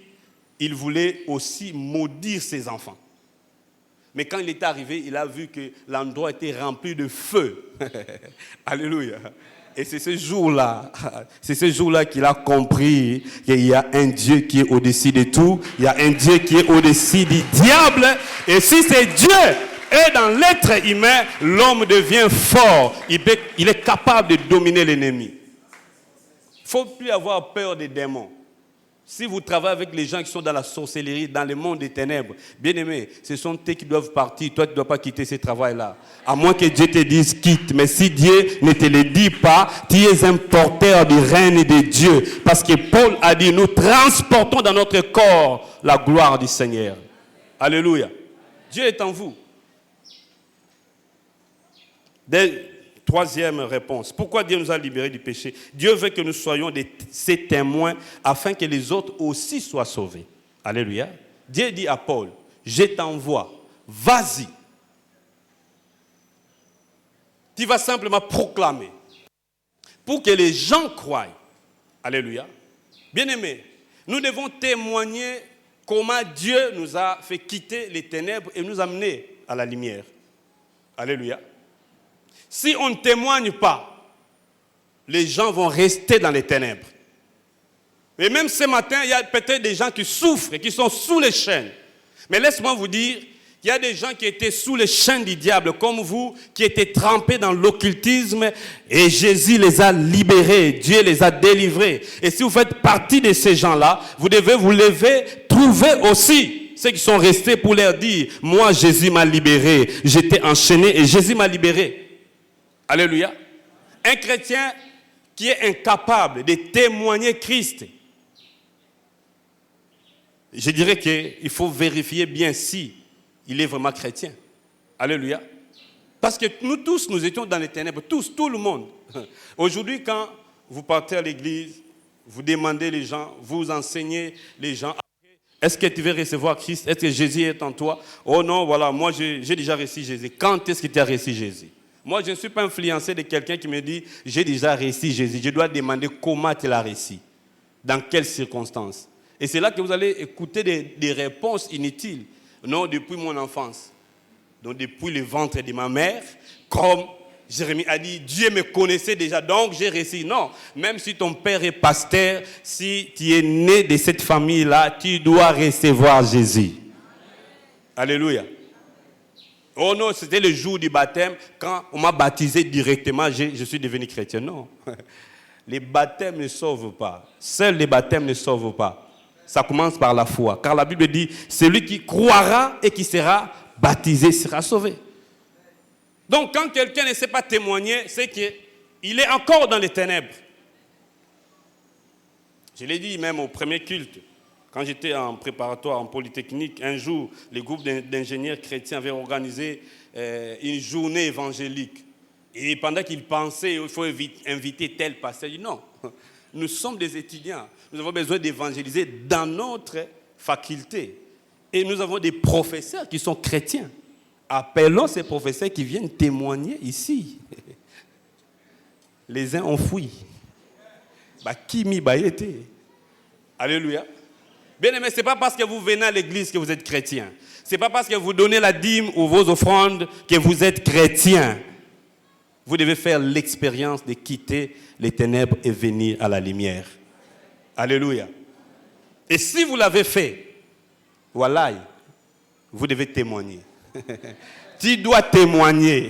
il voulait aussi maudire ses enfants. Mais quand il est arrivé, il a vu que l'endroit était rempli de feu. Alléluia. Et c'est ce jour-là qu'il a compris qu'il y a un Dieu qui est au-dessus de tout. Il y a un Dieu qui est au-dessus du diable. Et si c'est Dieu est dans l'être humain, l'homme devient fort. Il est capable de dominer l'ennemi. Il ne faut plus avoir peur des démons. Si vous travaillez avec les gens qui sont dans la sorcellerie, dans le monde des ténèbres, bien aimé, ce sont eux qui doivent partir. Toi, tu ne dois pas quitter ce travail-là. À moins que Dieu te dise quitte. Mais si Dieu ne te le dit pas, tu es un porteur du règne de Dieu. Parce que Paul a dit, nous transportons dans notre corps la gloire du Seigneur. Alléluia. Dieu est en vous. Troisième réponse. Pourquoi Dieu nous a libérés du péché? Dieu veut que nous soyons ses témoins afin que les autres aussi soient sauvés. Alléluia. Dieu dit à Paul, je t'envoie, vas-y. Tu vas simplement proclamer pour que les gens croient. Alléluia. Bien-aimés, nous devons témoigner comment Dieu nous a fait quitter les ténèbres et nous amener à la lumière. Alléluia. Si on ne témoigne pas, les gens vont rester dans les ténèbres. Et même ce matin, il y a peut-être des gens qui souffrent et qui sont sous les chaînes. Mais laisse-moi vous dire qu'il y a des gens qui étaient sous les chaînes du diable, comme vous, qui étaient trempés dans l'occultisme, et Jésus les a libérés, Dieu les a délivrés. Et si vous faites partie de ces gens-là, vous devez vous lever, trouver aussi ceux qui sont restés pour leur dire, moi Jésus m'a libéré, j'étais enchaîné et Jésus m'a libéré. Alléluia. Un chrétien qui est incapable de témoigner Christ, je dirais qu'il faut vérifier bien si il est vraiment chrétien. Alléluia. Parce que nous tous, nous étions dans les ténèbres, tous, tout le monde. Aujourd'hui, quand vous partez à l'église, vous demandez les gens, vous enseignez les gens, est-ce que tu veux recevoir Christ? Est-ce que Jésus est en toi? Oh non, voilà, moi j'ai déjà reçu Jésus. Quand est-ce que tu as reçu Jésus? Moi, je ne suis pas influencé de quelqu'un qui me dit « J'ai déjà reçu Jésus ». Je dois demander comment tu l'as reçu, dans quelles circonstances. Et c'est là que vous allez écouter des réponses inutiles. Non, depuis mon enfance. Donc, depuis le ventre de ma mère, comme Jérémie a dit, Dieu me connaissait déjà, donc j'ai reçu. Non, même si ton père est pasteur, si tu es né de cette famille-là, tu dois recevoir Jésus. Alléluia. Oh non, c'était le jour du baptême, quand on m'a baptisé directement, je suis devenu chrétien. Non, les baptêmes ne sauvent pas. Seuls les baptêmes ne sauvent pas. Ça commence par la foi. Car la Bible dit, celui qui croira et qui sera baptisé sera sauvé. Donc quand quelqu'un ne sait pas témoigner, c'est qu'il est encore dans les ténèbres. Je l'ai dit même au premier culte. Quand j'étais en préparatoire, en Polytechnique, un jour, les groupes d'ingénieurs chrétiens avaient organisé une journée évangélique. Et pendant qu'ils pensaient, il faut inviter tel pasteur, je dis non, nous sommes des étudiants. Nous avons besoin d'évangéliser dans notre faculté. Et nous avons des professeurs qui sont chrétiens. Appelons ces professeurs qui viennent témoigner ici. Les uns ont fui. Qui m'y baillait. Alléluia. Bien aimé, ce n'est pas parce que vous venez à l'église que vous êtes chrétien. Ce n'est pas parce que vous donnez la dîme ou vos offrandes que vous êtes chrétien. Vous devez faire l'expérience de quitter les ténèbres et venir à la lumière. Alléluia. Et si vous l'avez fait, voilà, vous devez témoigner. Tu dois témoigner.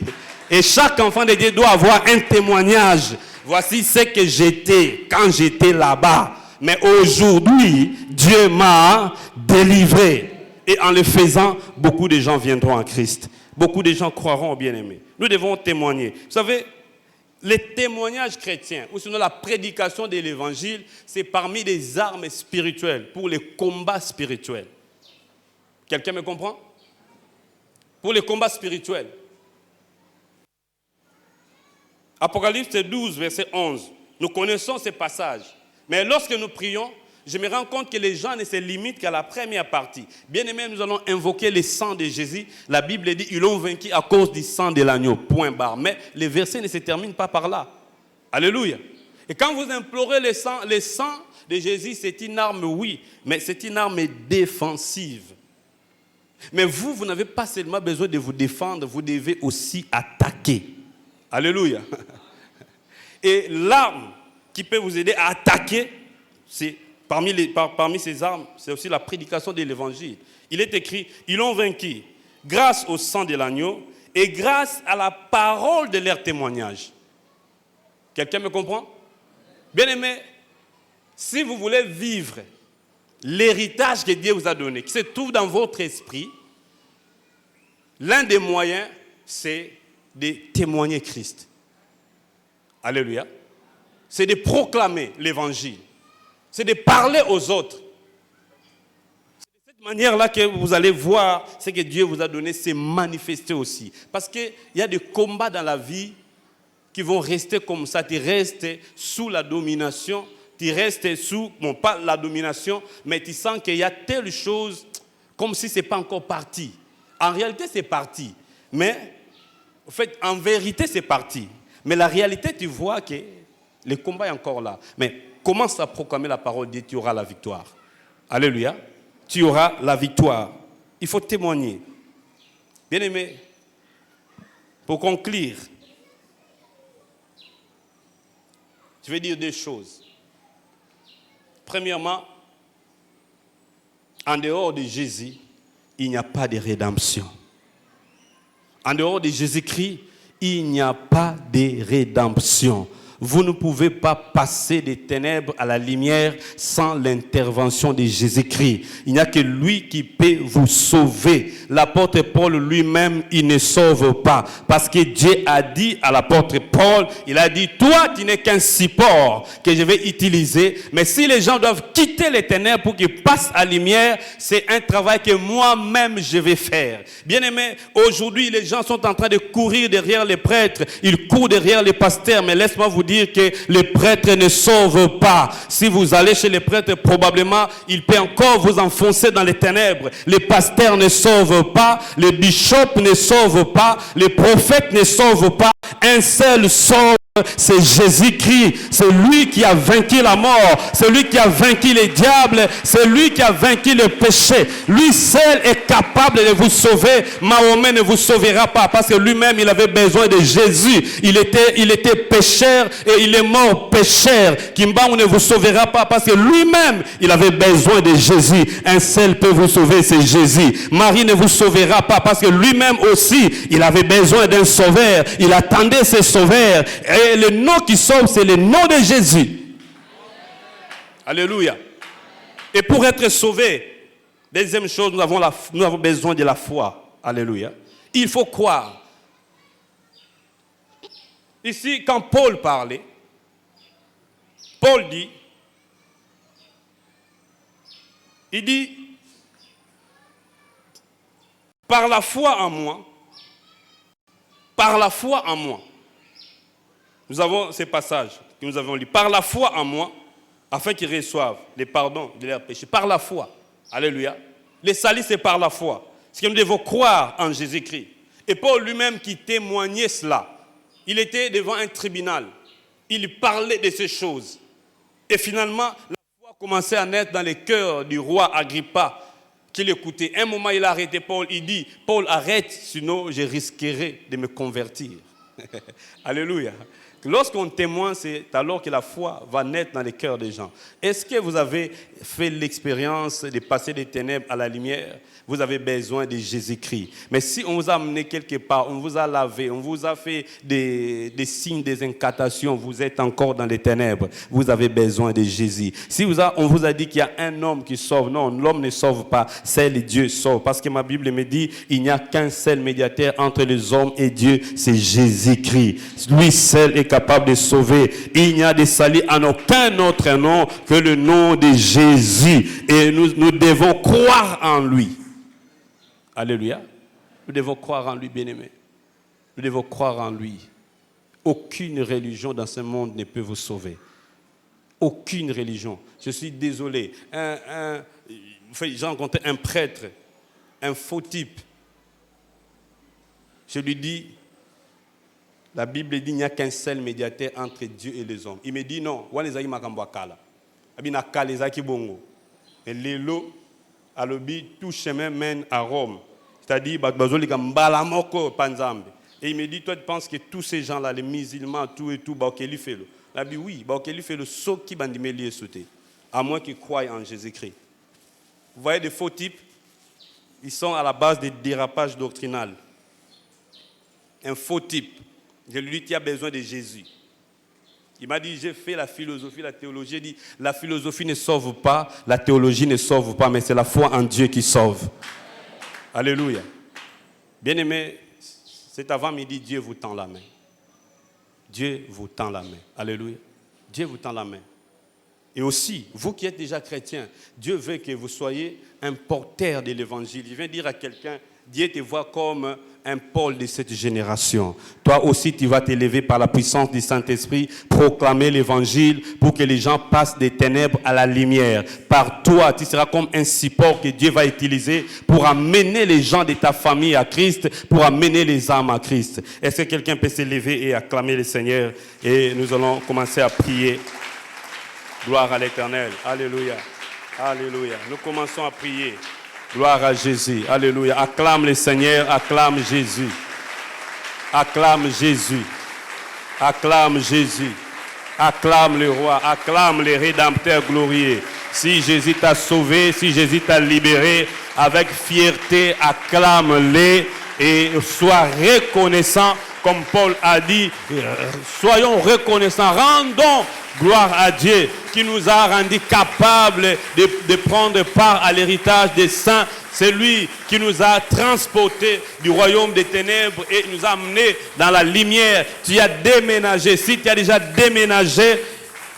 Et chaque enfant de Dieu doit avoir un témoignage. Voici ce que j'étais quand j'étais là-bas. Mais aujourd'hui, Dieu m'a délivré. Et en le faisant, beaucoup de gens viendront en Christ. Beaucoup de gens croiront au bien-aimé. Nous devons témoigner. Vous savez, les témoignages chrétiens, ou sinon la prédication de l'évangile, c'est parmi les armes spirituelles, pour les combats spirituels. Quelqu'un me comprend? Pour les combats spirituels. Apocalypse 12, verset 11. Nous connaissons ces passages. Mais lorsque nous prions, je me rends compte que les gens ne se limitent qu'à la première partie. Bien aimé, nous allons invoquer le sang de Jésus. La Bible dit, ils l'ont vaincu à cause du sang de l'agneau, point barre. Mais les versets ne se terminent pas par là. Alléluia. Et quand vous implorez le sang de Jésus, c'est une arme, oui, mais c'est une arme défensive. Mais vous n'avez pas seulement besoin de vous défendre, vous devez aussi attaquer. Alléluia. Et l'arme qui peut vous aider à attaquer, c'est parmi ces armes, c'est aussi la prédication de l'évangile. Il est écrit, ils l'ont vaincu grâce au sang de l'agneau et grâce à la parole de leur témoignage. Quelqu'un me comprend? Bien aimé, si vous voulez vivre l'héritage que Dieu vous a donné, qui se trouve dans votre esprit, l'un des moyens, c'est de témoigner Christ. Alléluia. C'est de proclamer l'évangile. C'est de parler aux autres. C'est de cette manière-là que vous allez voir ce que Dieu vous a donné, c'est manifester aussi. Parce qu'il y a des combats dans la vie qui vont rester comme ça. Tu restes sous la domination. Tu restes sous, bon, pas la domination, mais tu sens qu'il y a telle chose comme si ce n'est pas encore parti. En réalité, c'est parti. Mais, en fait, en vérité, c'est parti. Mais la réalité, tu vois que le combat est encore là. Mais commence à proclamer la parole de Dieu, tu auras la victoire. Alléluia. Tu auras la victoire. Il faut témoigner. Bien aimé, pour conclure, je vais dire deux choses. Premièrement, en dehors de Jésus, il n'y a pas de rédemption. En dehors de Jésus-Christ, il n'y a pas de rédemption. Vous ne pouvez pas passer des ténèbres à la lumière sans l'intervention de Jésus-Christ. Il n'y a que lui qui peut vous sauver. L'apôtre Paul lui-même, il ne sauve pas. Parce que Dieu a dit à l'apôtre Paul, il a dit, toi, tu n'es qu'un support que je vais utiliser. Mais si les gens doivent quitter les ténèbres pour qu'ils passent à la lumière, c'est un travail que moi-même je vais faire. Bien aimé, aujourd'hui, les gens sont en train de courir derrière les prêtres. Ils courent derrière les pasteurs. Mais laisse-moi vous dire que les prêtres ne sauvent pas. Si vous allez chez les prêtres, probablement, ils peuvent encore vous enfoncer dans les ténèbres. Les pasteurs ne sauvent pas, les bishops ne sauvent pas, les prophètes ne sauvent pas. Un seul sauve, c'est Jésus-Christ. C'est lui qui a vaincu la mort. C'est lui qui a vaincu les diables. C'est lui qui a vaincu le péché. Lui seul est capable de vous sauver. Mahomet ne vous sauvera pas parce que lui-même, il avait besoin de Jésus. Il était pécheur et il est mort pécheur. Kimbaou ne vous sauvera pas parce que lui-même, il avait besoin de Jésus. Un seul peut vous sauver, c'est Jésus. Marie ne vous sauvera pas parce que lui-même aussi, il avait besoin d'un sauveur. Il attendait ce sauveur. Et le nom qui sauve, c'est le nom de Jésus. Alléluia. Et pour être sauvé, deuxième chose, nous avons besoin de la foi. Alléluia. Il faut croire. Ici, quand Paul parlait, Paul dit, il dit, par la foi en moi, par la foi en moi. Nous avons ces passages que nous avons lus. Par la foi en moi, afin qu'ils reçoivent les pardons de leurs péchés. Par la foi. Alléluia. Le salut, c'est par la foi. C'est que nous devons croire en Jésus-Christ. Et Paul lui-même qui témoignait cela, il était devant un tribunal. Il parlait de ces choses. Et finalement, la foi commençait à naître dans le cœur du roi Agrippa qui l'écoutait. Un moment, il a arrêté Paul. Il dit, Paul, arrête, sinon je risquerai de me convertir. Alléluia. Lorsqu'on témoigne, c'est alors que la foi va naître dans les cœurs des gens. Est-ce que vous avez fait l'expérience de passer des ténèbres à la lumière? Vous avez besoin de Jésus-Christ. Mais si on vous a amené quelque part, on vous a lavé, on vous a fait des signes, des incantations, vous êtes encore dans les ténèbres. Vous avez besoin de Jésus. Si on vous a dit qu'il y a un homme qui sauve, non, l'homme ne sauve pas, seul Dieu sauve. Parce que ma Bible me dit, il n'y a qu'un seul médiateur entre les hommes et Dieu, c'est Jésus-Christ. Lui seul est capable de sauver. Il n'y a de salut en aucun autre nom que le nom de Jésus. Et nous devons croire en lui. Alléluia. Nous devons croire en lui, bien-aimé. Nous devons croire en lui. Aucune religion dans ce monde ne peut vous sauver. Aucune religion. Je suis désolé. J'ai rencontré un prêtre, un faux type. Je lui dis, la Bible dit qu'il n'y a qu'un seul médiateur entre Dieu et les hommes. Il me dit non. Et l'élo, tout chemin mène à Rome. C'est-à-dire, et il me dit, toi tu penses que tous ces gens-là, les musulmans, tout et tout, il fait le. Il dit oui, il fait le saut qui va me sauter. À moins qu'ils croient en Jésus-Christ. Vous voyez des faux types, ils sont à la base des dérapages doctrinales. Un faux type, je lui dis, tu as besoin de Jésus. Il m'a dit, j'ai fait la philosophie, la théologie. J'ai dit, la philosophie ne sauve pas, la théologie ne sauve pas, mais c'est la foi en Dieu qui sauve. Alléluia. Bien-aimé, cet avant-midi, Dieu vous tend la main. Dieu vous tend la main. Alléluia. Dieu vous tend la main. Et aussi, vous qui êtes déjà chrétien, Dieu veut que vous soyez un porteur de l'évangile. Il vient dire à quelqu'un, Dieu te voit comme un Paul de cette génération. Toi aussi, tu vas t'élever par la puissance du Saint-Esprit, proclamer l'évangile pour que les gens passent des ténèbres à la lumière. Par toi, tu seras comme un support que Dieu va utiliser pour amener les gens de ta famille à Christ, pour amener les âmes à Christ. Est-ce que quelqu'un peut s'élever et acclamer le Seigneur? Et nous allons commencer à prier. Gloire à l'Éternel. Alléluia. Alléluia. Nous commençons à prier. Gloire à Jésus. Alléluia. Acclame le Seigneur. Acclame Jésus. Acclame Jésus. Acclame Jésus. Acclame le roi. Acclame le rédempteur glorieux. Si Jésus t'a sauvé, si Jésus t'a libéré, avec fierté, acclame-le et sois reconnaissant. Comme Paul a dit, soyons reconnaissants, rendons gloire à Dieu qui nous a rendus capables de prendre part à l'héritage des saints. C'est lui qui nous a transportés du royaume des ténèbres et nous a amenés dans la lumière. Tu as déménagé. Si tu as déjà déménagé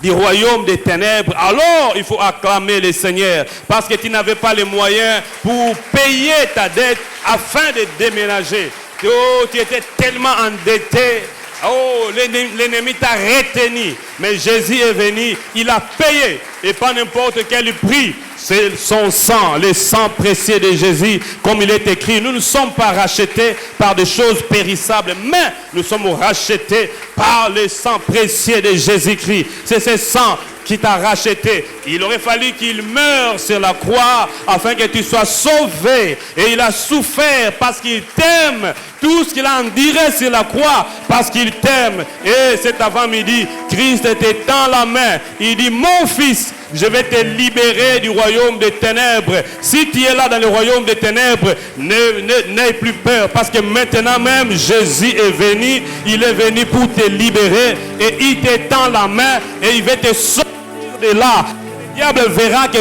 du royaume des ténèbres, alors il faut acclamer le Seigneur parce que tu n'avais pas les moyens pour payer ta dette afin de déménager. Oh, tu étais tellement endetté. Oh, l'ennemi t'a retenu. Mais Jésus est venu, il a payé. Et pas n'importe quel prix. C'est son sang, le sang précieux de Jésus. Comme il est écrit, nous ne sommes pas rachetés par des choses périssables, mais nous sommes rachetés par le sang précieux de Jésus-Christ. C'est ce sang qui t'a racheté. Il aurait fallu qu'il meure sur la croix afin que tu sois sauvé. Et il a souffert parce qu'il t'aime. Tout ce qu'il a enduré sur la croix parce qu'il t'aime. Et cet avant-midi, Christ était dans la main. Il dit, mon fils, je vais te libérer du royaume des ténèbres. Si tu es là dans le royaume des ténèbres, n'aie plus peur. Parce que maintenant même, Jésus est venu. Il est venu pour te libérer. Et il te tend la main. Et il va te sortir de là. Le diable verra que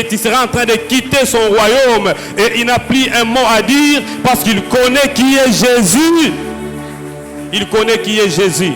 tu seras en train de quitter son royaume. Et il n'a plus un mot à dire. Parce qu'il connaît qui est Jésus. Il connaît qui est Jésus.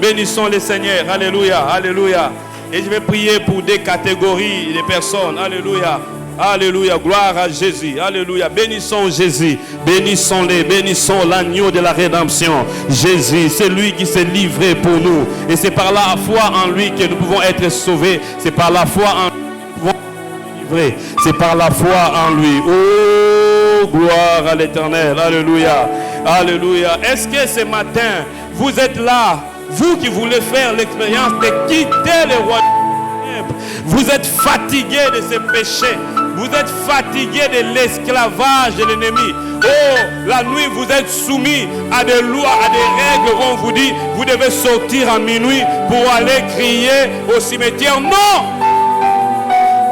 Bénissons le Seigneur. Alléluia. Alléluia. Et je vais prier pour des catégories de personnes. Alléluia. Alléluia. Gloire à Jésus. Alléluia. Bénissons Jésus. Bénissons-les. Bénissons l'agneau de la rédemption. Jésus, c'est lui qui s'est livré pour nous. Et c'est par la foi en lui que nous pouvons être sauvés. C'est par la foi en lui que nous pouvons être livrés. C'est par la foi en lui. Oh, gloire à l'Éternel. Alléluia. Alléluia. Est-ce que ce matin, vous êtes là? Vous qui voulez faire l'expérience de quitter le royaume des ténèbres, vous êtes fatigué de ces péchés, vous êtes fatigué de l'esclavage de l'ennemi. Oh, la nuit vous êtes soumis à des lois, à des règles où on vous dit, vous devez sortir à minuit pour aller crier au cimetière. Non!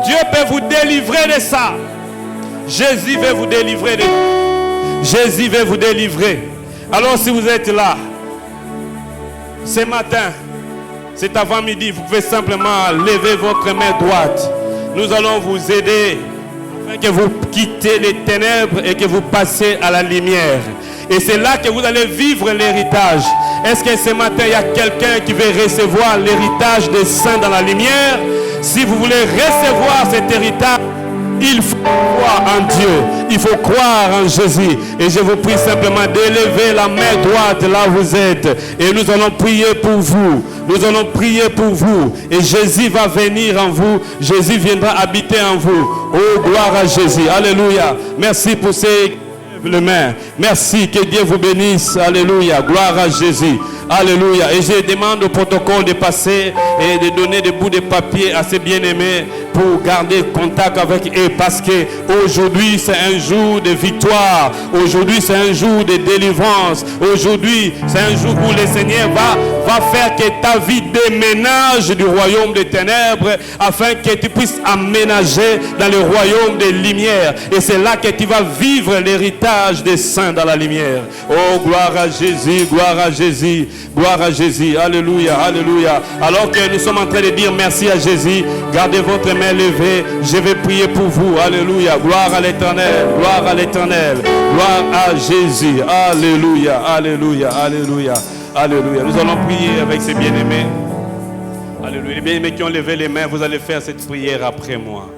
Dieu peut vous délivrer de ça. Jésus veut vous délivrer de ça. Jésus veut vous délivrer. Alors si vous êtes là, ce matin, cet avant-midi, vous pouvez simplement lever votre main droite. Nous allons vous aider afin que vous quittez les ténèbres et que vous passez à la lumière. Et c'est là que vous allez vivre l'héritage. Est-ce que ce matin, il y a quelqu'un qui veut recevoir l'héritage des saints dans la lumière? Si vous voulez recevoir cet héritage, Il faut croire en Dieu. Il faut croire en Jésus. Et je vous prie simplement d'élever la main droite là où vous êtes. Et nous allons prier pour vous. Nous allons prier pour vous. Et Jésus va venir en vous. Jésus viendra habiter en vous. Oh, gloire à Jésus. Alléluia. Merci pour ces... les mains. Merci, que Dieu vous bénisse. Alléluia, gloire à Jésus. Alléluia. Et je demande au protocole de passer et de donner des bouts de papier à ces bien-aimés pour garder contact avec eux, parce que aujourd'hui c'est un jour de victoire. Aujourd'hui c'est un jour de délivrance. Aujourd'hui c'est un jour où le Seigneur va faire que ta vie déménage du royaume des ténèbres afin que tu puisses aménager dans le royaume des lumières. Et c'est là que tu vas vivre l'héritage des saints dans la lumière. Oh, gloire à Jésus, gloire à Jésus, gloire à Jésus. Alléluia, alléluia. Alors que nous sommes en train de dire merci à Jésus, gardez votre main levée. Je vais prier pour vous. Alléluia, gloire à l'Éternel, gloire à l'Éternel, gloire à Jésus. Alléluia, alléluia, alléluia, alléluia. Nous allons prier avec ces bien-aimés. Alléluia. Les bien-aimés qui ont levé les mains, vous allez faire cette prière après moi.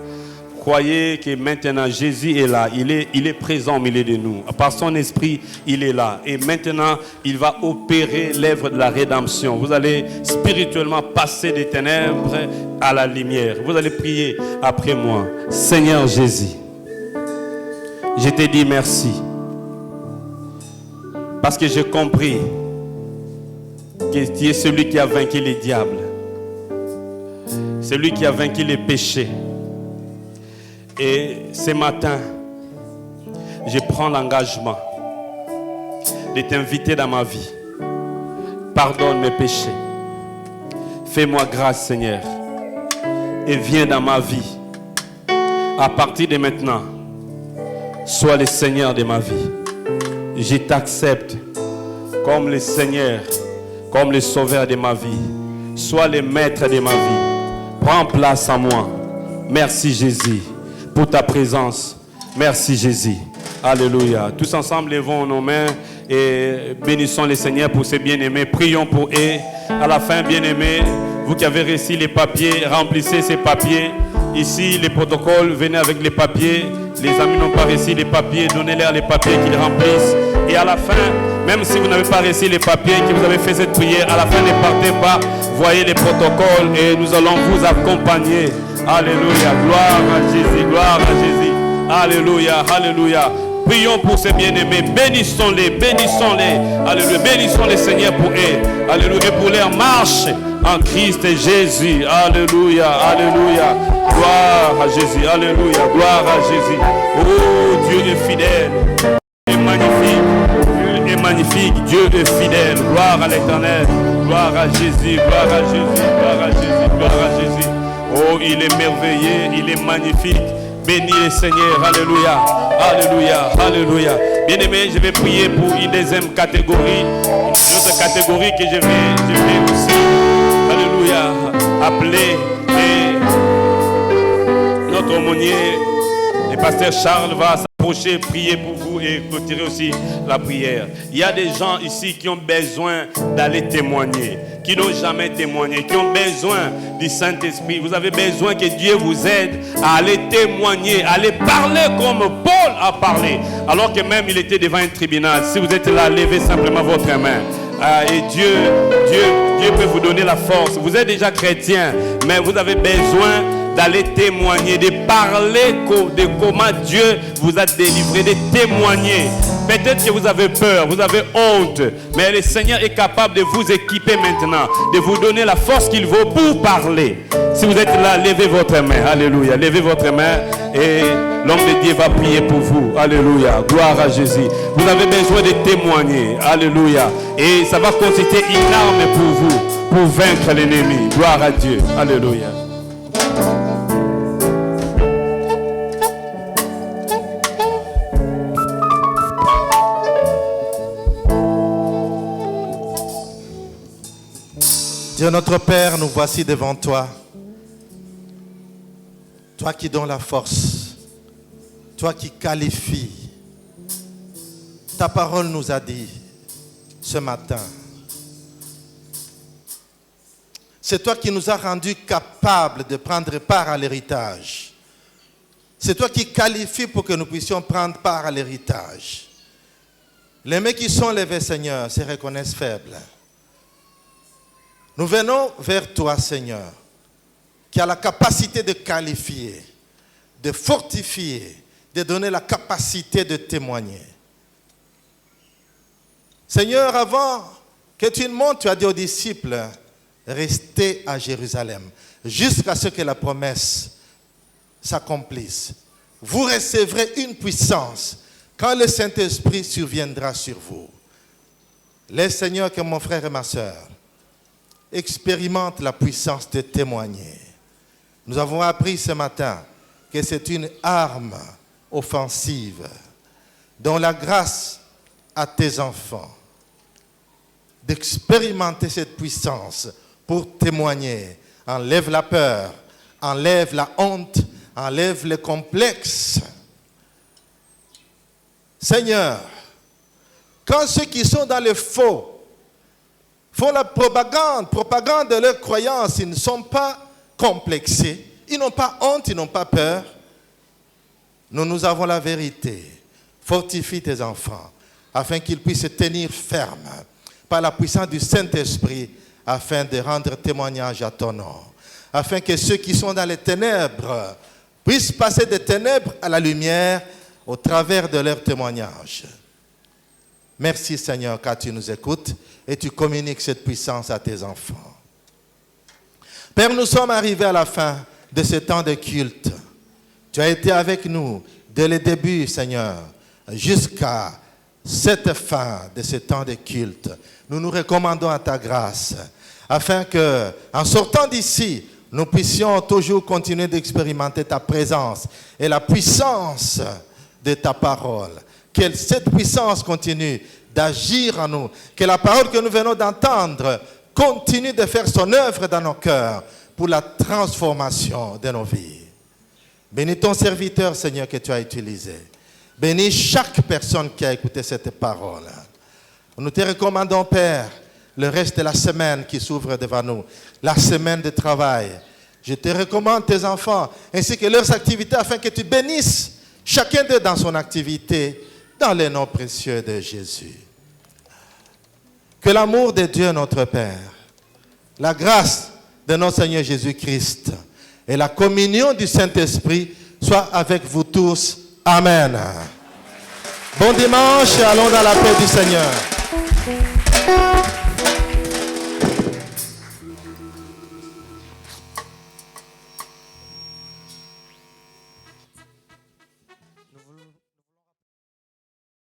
Croyez que maintenant Jésus est là, il est présent au milieu de nous. Par son esprit, il est là. Et maintenant, il va opérer l'œuvre de la rédemption. Vous allez spirituellement passer des ténèbres à la lumière. Vous allez prier après moi. Seigneur Jésus, je te dis merci. Parce que j'ai compris que tu es celui qui a vaincu les diables. Celui qui a vaincu les péchés. Et ce matin, je prends l'engagement de t'inviter dans ma vie. Pardonne mes péchés. Fais-moi grâce, Seigneur. Et viens dans ma vie. À partir de maintenant, sois le Seigneur de ma vie. Je t'accepte comme le Seigneur, comme le Sauveur de ma vie. Sois le Maître de ma vie. Prends place en moi. Merci Jésus pour ta présence. Merci Jésus. Alléluia. Tous ensemble, levons nos mains et bénissons le Seigneur pour ses bien-aimés. Prions pour eux. À la fin, bien-aimés, vous qui avez reçu les papiers, remplissez ces papiers. Ici, les protocoles, venez avec les papiers. Les amis n'ont pas reçu les papiers, donnez-leur les papiers qu'ils remplissent. Et à la fin, même si vous n'avez pas reçu les papiers, que vous avez fait cette prière, à la fin, ne partez pas. Voyez les protocoles et nous allons vous accompagner. Alléluia, gloire à Jésus, gloire à Jésus. Alléluia, alléluia. Prions pour ces bien-aimés, bénissons-les, bénissons-les. Alléluia, bénissons les Seigneur pour eux. Alléluia, pour leur marche en Christ et Jésus. Alléluia, alléluia. Gloire à Jésus, alléluia, gloire à Jésus. Oh, Dieu est fidèle, Dieu est magnifique, Dieu est magnifique, Dieu est fidèle. Gloire à l'Éternel, gloire à Jésus, gloire à Jésus, gloire à Jésus, gloire à Jésus. Oh, il est merveilleux, il est magnifique. Bénis le Seigneur, alléluia, alléluia, alléluia. Bien-aimé, je vais prier pour une deuxième catégorie, une autre catégorie que je vais aussi, alléluia, appeler. Et notre aumônier, le pasteur Charles, va s'approcher, prier pour vous et clôturer aussi la prière. Il y a des gens ici qui ont besoin d'aller témoigner, qui n'ont jamais témoigné, qui ont besoin du Saint-Esprit. Vous avez besoin que Dieu vous aide à aller témoigner, à aller parler comme Paul a parlé, alors que même il était devant un tribunal. Si vous êtes là, levez simplement votre main. Et Dieu peut vous donner la force. Vous êtes déjà chrétien, mais vous avez besoin d'aller témoigner, de parler de comment Dieu vous a délivré, de témoigner. Peut-être que vous avez peur, vous avez honte, mais le Seigneur est capable de vous équiper maintenant, de vous donner la force qu'il faut pour parler. Si vous êtes là, levez votre main. Alléluia. Levez votre main et l'homme de Dieu va prier pour vous. Alléluia. Gloire à Jésus. Vous avez besoin de témoigner. Alléluia. Et ça va constituer une arme pour vous, pour vaincre l'ennemi. Gloire à Dieu. Alléluia. Dieu notre Père, nous voici devant toi. Toi qui donnes la force, toi qui qualifies. Ta parole nous a dit ce matin. C'est toi qui nous as rendus capables de prendre part à l'héritage. C'est toi qui qualifies pour que nous puissions prendre part à l'héritage. Les mains qui sont levées, Seigneur, se reconnaissent faibles. Nous venons vers toi, Seigneur, qui a la capacité de qualifier, de fortifier, de donner la capacité de témoigner. Seigneur, avant que tu ne montes, tu as dit aux disciples, restez à Jérusalem, jusqu'à ce que la promesse s'accomplisse. Vous recevrez une puissance quand le Saint-Esprit surviendra sur vous. Laisse, Seigneur, que mon frère et ma soeur expérimentent la puissance de témoigner. Nous avons appris ce matin que c'est une arme offensive dont la grâce à tes enfants d'expérimenter cette puissance pour témoigner. Enlève la peur, enlève la honte, enlève le complexe. Seigneur, quand ceux qui sont dans le faux font la propagande de leur croyance, ils ne sont pas complexés, ils n'ont pas honte, ils n'ont pas peur. Nous avons la vérité. Fortifie tes enfants afin qu'ils puissent se tenir fermes par la puissance du Saint-Esprit afin de rendre témoignage à ton nom. Afin que ceux qui sont dans les ténèbres puissent passer des ténèbres à la lumière au travers de leur témoignage. Merci Seigneur car tu nous écoutes et tu communiques cette puissance à tes enfants. Père, nous sommes arrivés à la fin de ce temps de culte. Tu as été avec nous dès le début, Seigneur, jusqu'à cette fin de ce temps de culte. Nous nous recommandons à ta grâce, afin que, en sortant d'ici, nous puissions toujours continuer d'expérimenter ta présence et la puissance de ta parole. Que cette puissance continue d'agir en nous. Que la parole que nous venons d'entendre continue de faire son œuvre dans nos cœurs pour la transformation de nos vies. Bénis ton serviteur, Seigneur, que tu as utilisé. Bénis chaque personne qui a écouté cette parole. Nous te recommandons, Père, le reste de la semaine qui s'ouvre devant nous, la semaine de travail. Je te recommande tes enfants ainsi que leurs activités afin que tu bénisses chacun d'eux dans son activité, dans le nom précieux de Jésus. Que l'amour de Dieu notre Père, la grâce de notre Seigneur Jésus-Christ et la communion du Saint-Esprit soient avec vous tous. Amen. Bon dimanche et allons dans la paix du Seigneur.